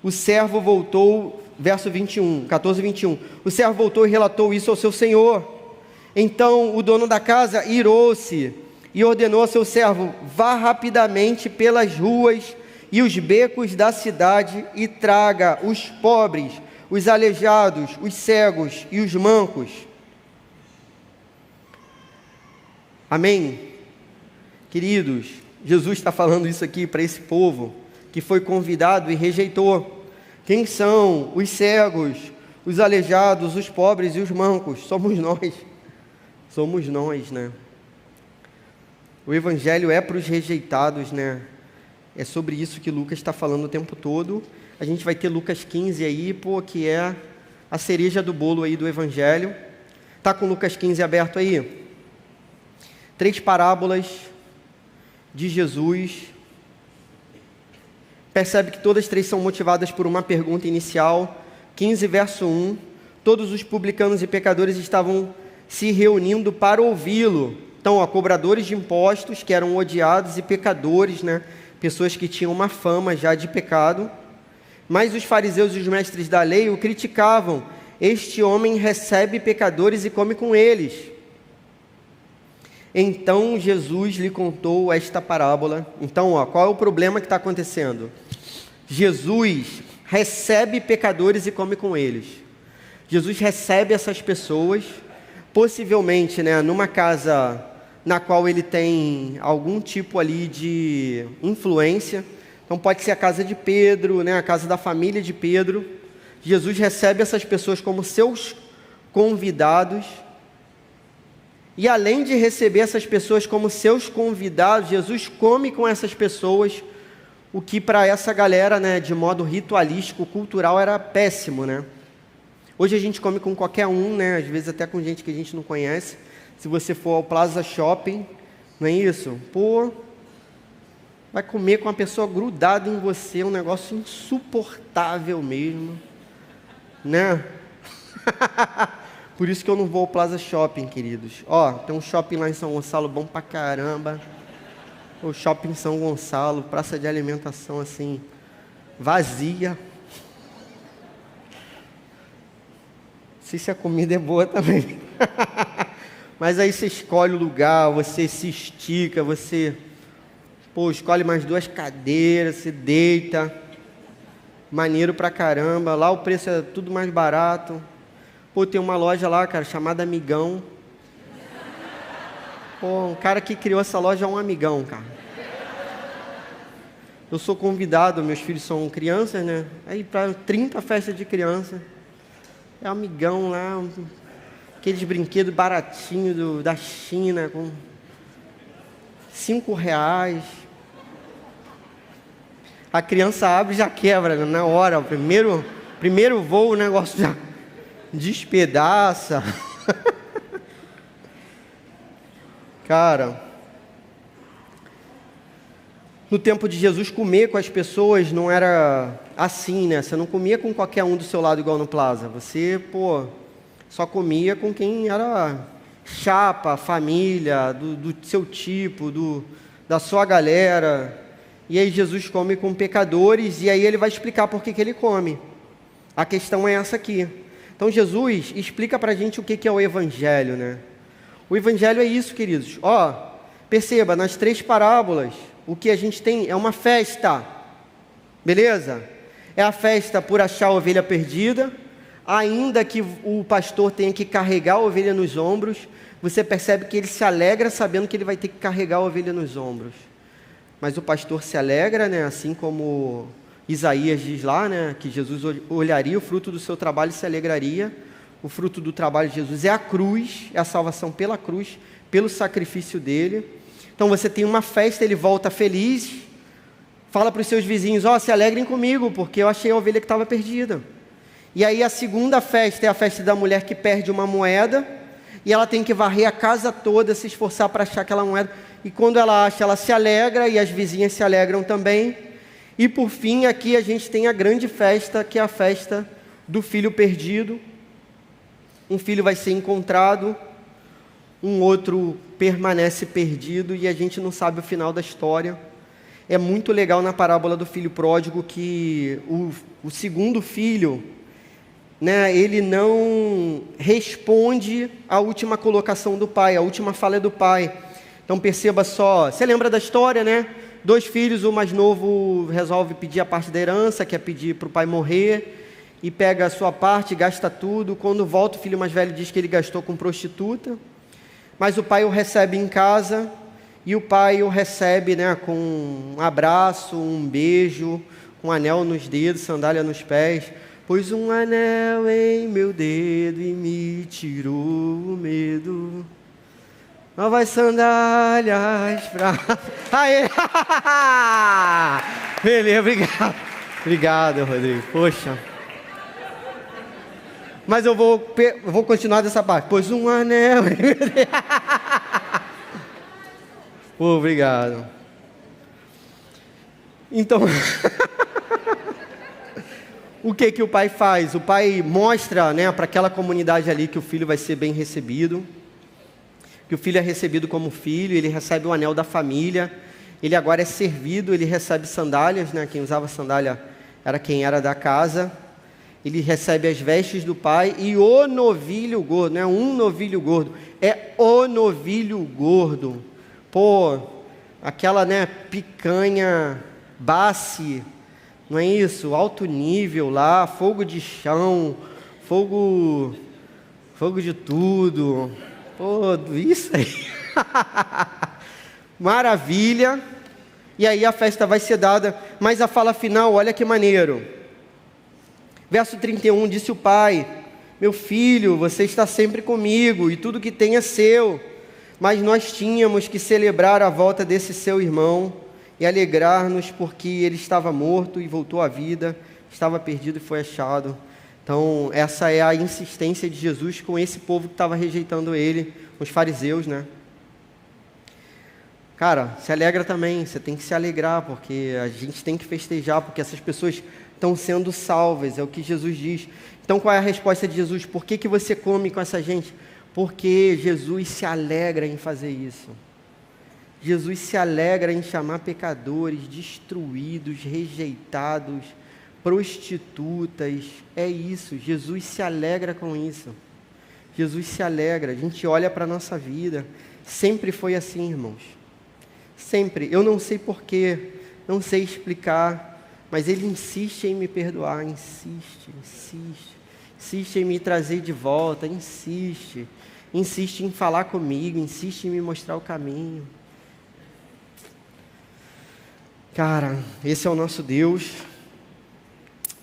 O servo voltou, verso 21, 14, 21. O servo voltou e relatou isso ao seu senhor. Então o dono da casa irou-se e ordenou ao seu servo: vá rapidamente pelas ruas e os becos da cidade e traga os pobres, os aleijados, os cegos e os mancos. Amém? Queridos, Jesus está falando isso aqui para esse povo que foi convidado e rejeitou. Quem são os cegos, os aleijados, os pobres e os mancos? Somos nós, né? O Evangelho é para os rejeitados, né? É sobre isso que Lucas está falando o tempo todo. A gente vai ter Lucas 15 aí, que é a cereja do bolo aí do Evangelho. Está com Lucas 15 aberto aí? 3 parábolas de Jesus. Percebe que todas 3 são motivadas por uma pergunta inicial. 15, verso 1. Todos os publicanos e pecadores estavam se reunindo para ouvi-lo. Então, cobradores de impostos que eram odiados e pecadores, né? Pessoas que tinham uma fama já de pecado. Mas os fariseus e os mestres da lei o criticavam. Este homem recebe pecadores e come com eles. Então Jesus lhe contou esta parábola. Então, qual é o problema que está acontecendo? Jesus recebe pecadores e come com eles. Jesus recebe essas pessoas, possivelmente, né, numa casa na qual ele tem algum tipo ali de influência. Então pode ser a casa de Pedro, né, a casa da família de Pedro. Jesus recebe essas pessoas como seus convidados. E além de receber essas pessoas como seus convidados, Jesus come com essas pessoas, o que para essa galera, né, de modo ritualístico, cultural, era péssimo, né? Hoje a gente come com qualquer um, né, às vezes até com gente que a gente não conhece. Se você for ao Plaza Shopping, não é isso? Vai comer com uma pessoa grudada em você, um negócio insuportável mesmo, né? Por isso que eu não vou ao Plaza Shopping, queridos. Tem um shopping lá em São Gonçalo bom pra caramba. O shopping São Gonçalo, praça de alimentação assim, vazia. Não sei se a comida é boa também. Mas aí você escolhe o lugar, você se estica, você escolhe mais 2 cadeiras, você deita. Maneiro pra caramba. Lá o preço é tudo mais barato. Tem uma loja lá, cara, chamada Amigão. Um cara que criou essa loja é um amigão, cara. Eu sou convidado, meus filhos são crianças, né? Aí para 30 festas de criança. É amigão lá, aqueles brinquedos baratinhos da China, com R$5. A criança abre e já quebra, né? Na hora. O primeiro voo, o negócio já despedaça. Cara, no tempo de Jesus, comer com as pessoas não era assim, né? Você não comia com qualquer um do seu lado igual no Plaza. Você, só comia com quem era chapa, família, do seu tipo, da sua galera. E aí Jesus come com pecadores, e aí ele vai explicar por que ele come. A questão é essa aqui. Então Jesus explica pra gente o que é o Evangelho, né? O Evangelho é isso, queridos. Perceba, nas 3 parábolas, o que a gente tem é uma festa, beleza? É a festa por achar a ovelha perdida, ainda que o pastor tenha que carregar a ovelha nos ombros, você percebe que ele se alegra sabendo que ele vai ter que carregar a ovelha nos ombros. Mas o pastor se alegra, né? Assim como Isaías diz lá, né? Que Jesus olharia o fruto do seu trabalho e se alegraria. O fruto do trabalho de Jesus é a cruz, é a salvação pela cruz, pelo sacrifício dele. Então você tem uma festa, ele volta feliz, fala para os seus vizinhos, se alegrem comigo, porque eu achei a ovelha que estava perdida. E aí a segunda festa é a festa da mulher que perde uma moeda, e ela tem que varrer a casa toda, se esforçar para achar aquela moeda. E quando ela acha, ela se alegra, e as vizinhas se alegram também. E por fim, aqui a gente tem a grande festa, que é a festa do filho perdido. Um filho vai ser encontrado, um outro permanece perdido, e a gente não sabe o final da história. É muito legal na parábola do filho pródigo que o segundo filho, né, ele não responde à última colocação do pai, a última fala é do pai. Então perceba só, você lembra da história, né? 2 filhos, o mais novo resolve pedir a parte da herança, quer pedir para o pai morrer, e pega a sua parte, gasta tudo. Quando volta, o filho mais velho diz que ele gastou com prostituta, mas o pai o recebe em casa, e o pai o recebe, né, com um abraço, um beijo, com um anel nos dedos, sandália nos pés. Pôs um anel em meu dedo e me tirou o medo. Novas sandálias pra... Aê! Beleza, obrigado. Obrigado, Rodrigo. Poxa. Mas eu vou continuar dessa parte. Pôs um anel. Pô, obrigado. Então, o que o pai faz? O pai mostra, né, para aquela comunidade ali que o filho vai ser bem recebido, que o filho é recebido como filho, ele recebe o anel da família, ele agora é servido, ele recebe sandálias, né, quem usava sandália era quem era da casa, ele recebe as vestes do pai e o novilho gordo, não é um novilho gordo, é o novilho gordo. Pô, aquela, né, picanha, bace, não é isso? Alto nível lá, fogo de chão, fogo de tudo. Pô, isso aí. Maravilha. E aí a festa vai ser dada, mas a fala final, olha que maneiro. Verso 31, disse o pai: meu filho, você está sempre comigo e tudo que tem é seu. Mas nós tínhamos que celebrar a volta desse seu irmão e alegrar-nos porque ele estava morto e voltou à vida, estava perdido e foi achado. Então, essa é a insistência de Jesus com esse povo que estava rejeitando ele, os fariseus, né? Cara, se alegra também, você tem que se alegrar, porque a gente tem que festejar, porque essas pessoas estão sendo salvas, é o que Jesus diz. Então, qual é a resposta de Jesus? Por que você come com essa gente? Porque Jesus se alegra em fazer isso. Jesus se alegra em chamar pecadores, destruídos, rejeitados, prostitutas. É isso, Jesus se alegra com isso. Jesus se alegra, a gente olha para a nossa vida. Sempre foi assim, irmãos. Sempre. Eu não sei porquê, não sei explicar, mas Ele insiste em me perdoar, insiste em me trazer de volta, insiste em falar comigo, insiste em me mostrar o caminho. Cara, esse é o nosso Deus.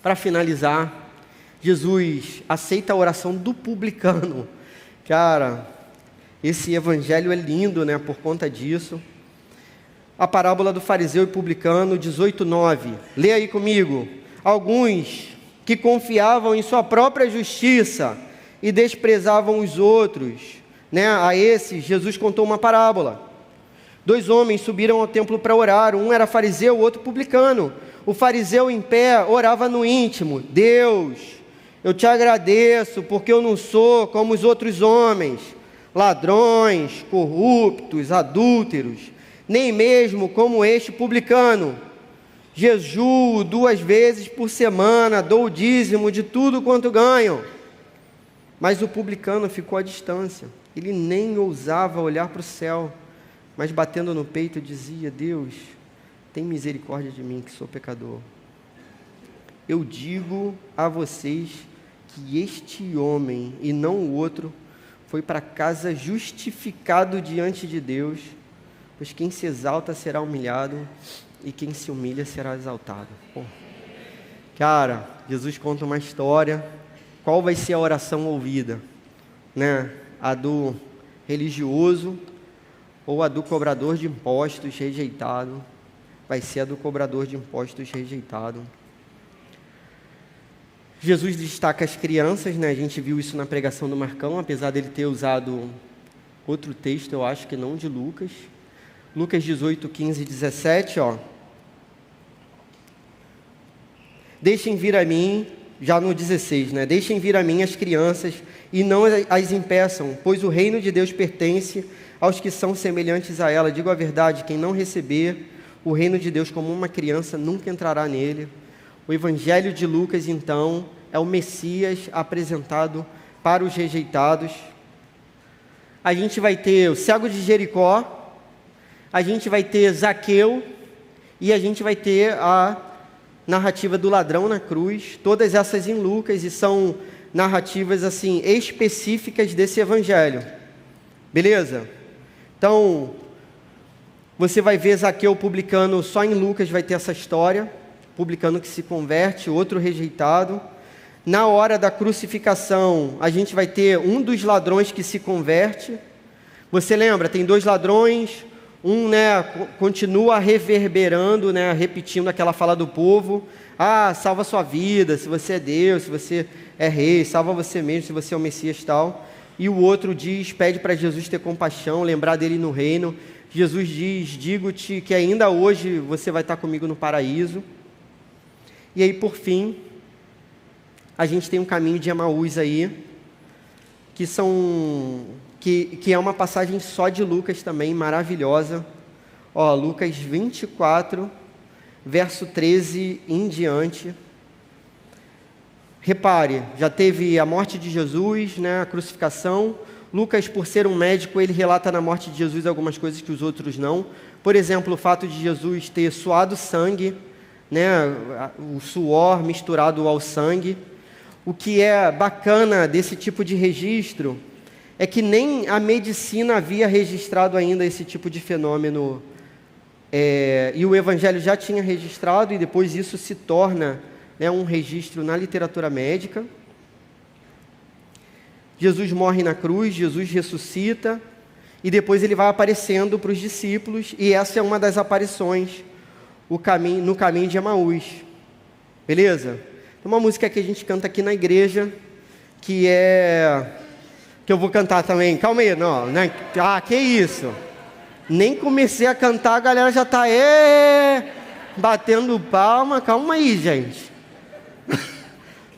Para finalizar, Jesus aceita a oração do publicano. Cara, esse evangelho é lindo, né, por conta disso. A parábola do fariseu e publicano, 18:9. Lê aí comigo. Alguns que confiavam em sua própria justiça e desprezavam os outros, né? A esses, Jesus contou uma parábola. 2 homens subiram ao templo para orar, um era fariseu, o outro publicano. O fariseu em pé orava no íntimo: Deus, eu te agradeço porque eu não sou como os outros homens, ladrões, corruptos, adúlteros, nem mesmo como este publicano. Jejuo 2 vezes por semana, dou o dízimo de tudo quanto ganho. Mas o publicano ficou à distância, ele nem ousava olhar para o céu, mas batendo no peito dizia: Deus, tem misericórdia de mim que sou pecador. Eu digo a vocês que este homem, e não o outro, foi para casa justificado diante de Deus, pois quem se exalta será humilhado, e quem se humilha será exaltado. Pô. Cara, Jesus conta uma história. Qual vai ser a oração ouvida? Né? A do religioso ou a do cobrador de impostos rejeitado? Vai ser a do cobrador de impostos rejeitado. Jesus destaca as crianças, né? A gente viu isso na pregação do Marcão, apesar dele ter usado outro texto, eu acho que não de Lucas. Lucas 18, 15 e 17, ó. Deixem vir a mim, já no 16, né? Deixem vir a mim as crianças e não as impeçam, pois o reino de Deus pertence aos que são semelhantes a ela. Digo a verdade, quem não receber o reino de Deus como uma criança nunca entrará nele. O evangelho de Lucas, então, é o Messias apresentado para os rejeitados. A gente vai ter o cego de Jericó, a gente vai ter Zaqueu e a gente vai ter a narrativa do ladrão na cruz, todas essas em Lucas, e são narrativas assim específicas desse evangelho. Beleza? Então, você vai ver Zaqueu publicano, só em Lucas vai ter essa história, publicano que se converte, outro rejeitado. Na hora da crucificação, a gente vai ter um dos ladrões que se converte, Você lembra? Tem 2 ladrões, um, né, continua reverberando, né, repetindo aquela fala do povo. Ah, salva a sua vida, se você é Deus, se você é rei, salva você mesmo, se você é o Messias e tal. E o outro diz, pede para Jesus ter compaixão, lembrar dele no reino. Jesus diz, digo-te que ainda hoje você vai estar comigo no paraíso. E aí, por fim, a gente tem um caminho de Emaús aí, que é uma passagem só de Lucas também, maravilhosa. Ó, Lucas 24, verso 13 em diante. Repare, já teve a morte de Jesus, né, a crucificação. Lucas, por ser um médico, ele relata na morte de Jesus algumas coisas que os outros não. Por exemplo, o fato de Jesus ter suado sangue, né, o suor misturado ao sangue. O que é bacana desse tipo de registro é que nem a medicina havia registrado ainda esse tipo de fenômeno. E o Evangelho já tinha registrado, e depois isso se torna, né, um registro na literatura médica. Jesus morre na cruz, Jesus ressuscita, e depois ele vai aparecendo para os discípulos, e essa é uma das aparições no caminho de Emaús. Beleza? Uma música que a gente canta aqui na igreja, que eu vou cantar também. Calma aí, não, né? Ah, que isso? Nem comecei a cantar, a galera já está batendo palma. Calma aí, gente.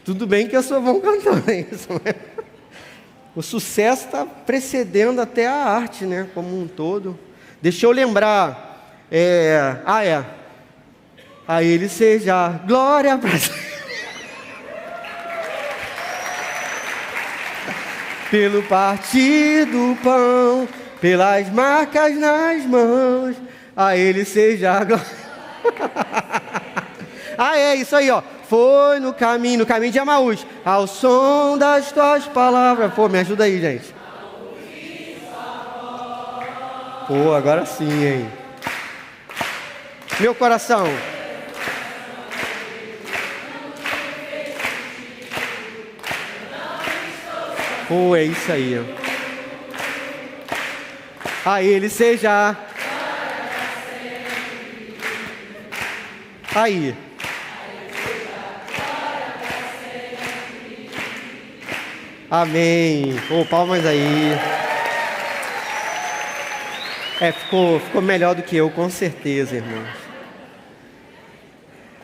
Tudo bem que eu sou bom cantando, é isso, né? O sucesso está precedendo até a arte, né? Como um todo. Deixa eu lembrar. A Ele seja glória para pelo partir do pão, pelas marcas nas mãos, a Ele seja a glória. Isso aí, ó. Foi no caminho de Emaús, ao som das tuas palavras. Pô, me ajuda aí, gente. Pô, agora sim, hein? Meu coração. Pô, é isso aí, ó. A Ele seja. Aí. Amém. Pô, palmas aí. Ficou melhor do que eu, com certeza, irmãos.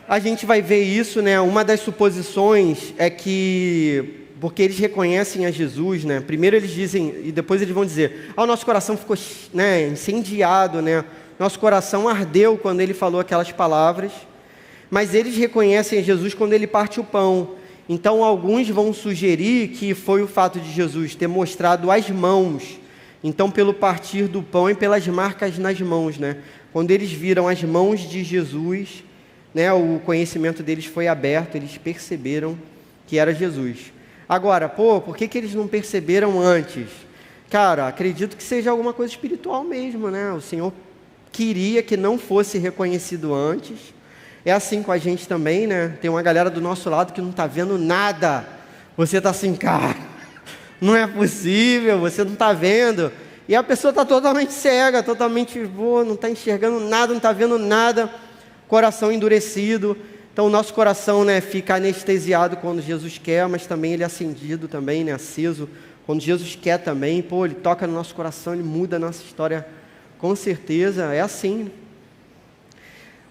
A gente vai ver isso, né? Uma das suposições é que, porque eles reconhecem a Jesus, né? Primeiro eles dizem, e depois eles vão dizer, o nosso coração ficou, né, incendiado, né? Nosso coração ardeu quando ele falou aquelas palavras. Mas eles reconhecem a Jesus quando ele parte o pão. Então alguns vão sugerir que foi o fato de Jesus ter mostrado as mãos. Então, pelo partir do pão e pelas marcas nas mãos, né? Quando eles viram as mãos de Jesus, né, o conhecimento deles foi aberto, eles perceberam que era Jesus. Agora, por que eles não perceberam antes? Cara, acredito que seja alguma coisa espiritual mesmo, né? O Senhor queria que não fosse reconhecido antes. É assim com a gente também, né? Tem uma galera do nosso lado que não está vendo nada. Você está assim, cara, não é possível, você não está vendo. E a pessoa está totalmente cega, totalmente, não está enxergando nada, não está vendo nada. Coração endurecido. Então o nosso coração, né, fica anestesiado quando Jesus quer, mas também ele é acendido também, né, aceso. Quando Jesus quer também, ele toca no nosso coração, ele muda a nossa história, com certeza, é assim.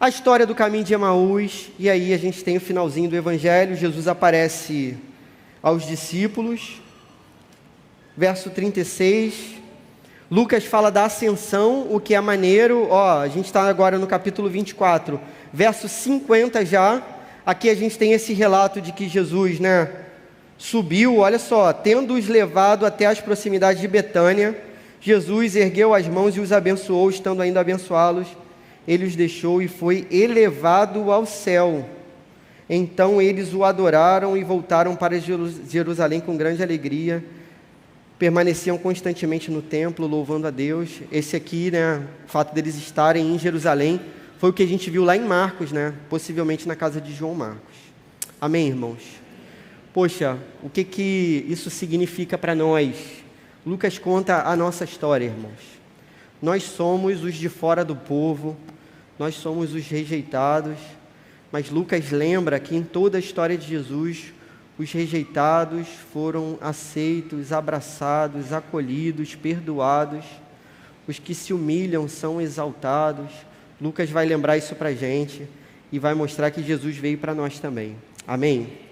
A história do caminho de Emaús, e aí a gente tem o finalzinho do Evangelho, Jesus aparece aos discípulos, verso 36, Lucas fala da ascensão, o que é maneiro, a gente está agora no capítulo 24, verso 50 já, aqui a gente tem esse relato de que Jesus, né, subiu, olha só, tendo-os levado até as proximidades de Betânia, Jesus ergueu as mãos e os abençoou, estando ainda a abençoá-los, ele os deixou e foi elevado ao céu. Então eles o adoraram e voltaram para Jerusalém com grande alegria, permaneciam constantemente no templo, louvando a Deus. Esse aqui, né, o fato deles estarem em Jerusalém, foi o que a gente viu lá em Marcos, né, possivelmente na casa de João Marcos. Amém, irmãos? Poxa, o que isso significa para nós? Lucas conta a nossa história, irmãos. Nós somos os de fora do povo, nós somos os rejeitados, mas Lucas lembra que em toda a história de Jesus, os rejeitados foram aceitos, abraçados, acolhidos, perdoados. Os que se humilham são exaltados. Lucas vai lembrar isso para a gente e vai mostrar que Jesus veio para nós também. Amém?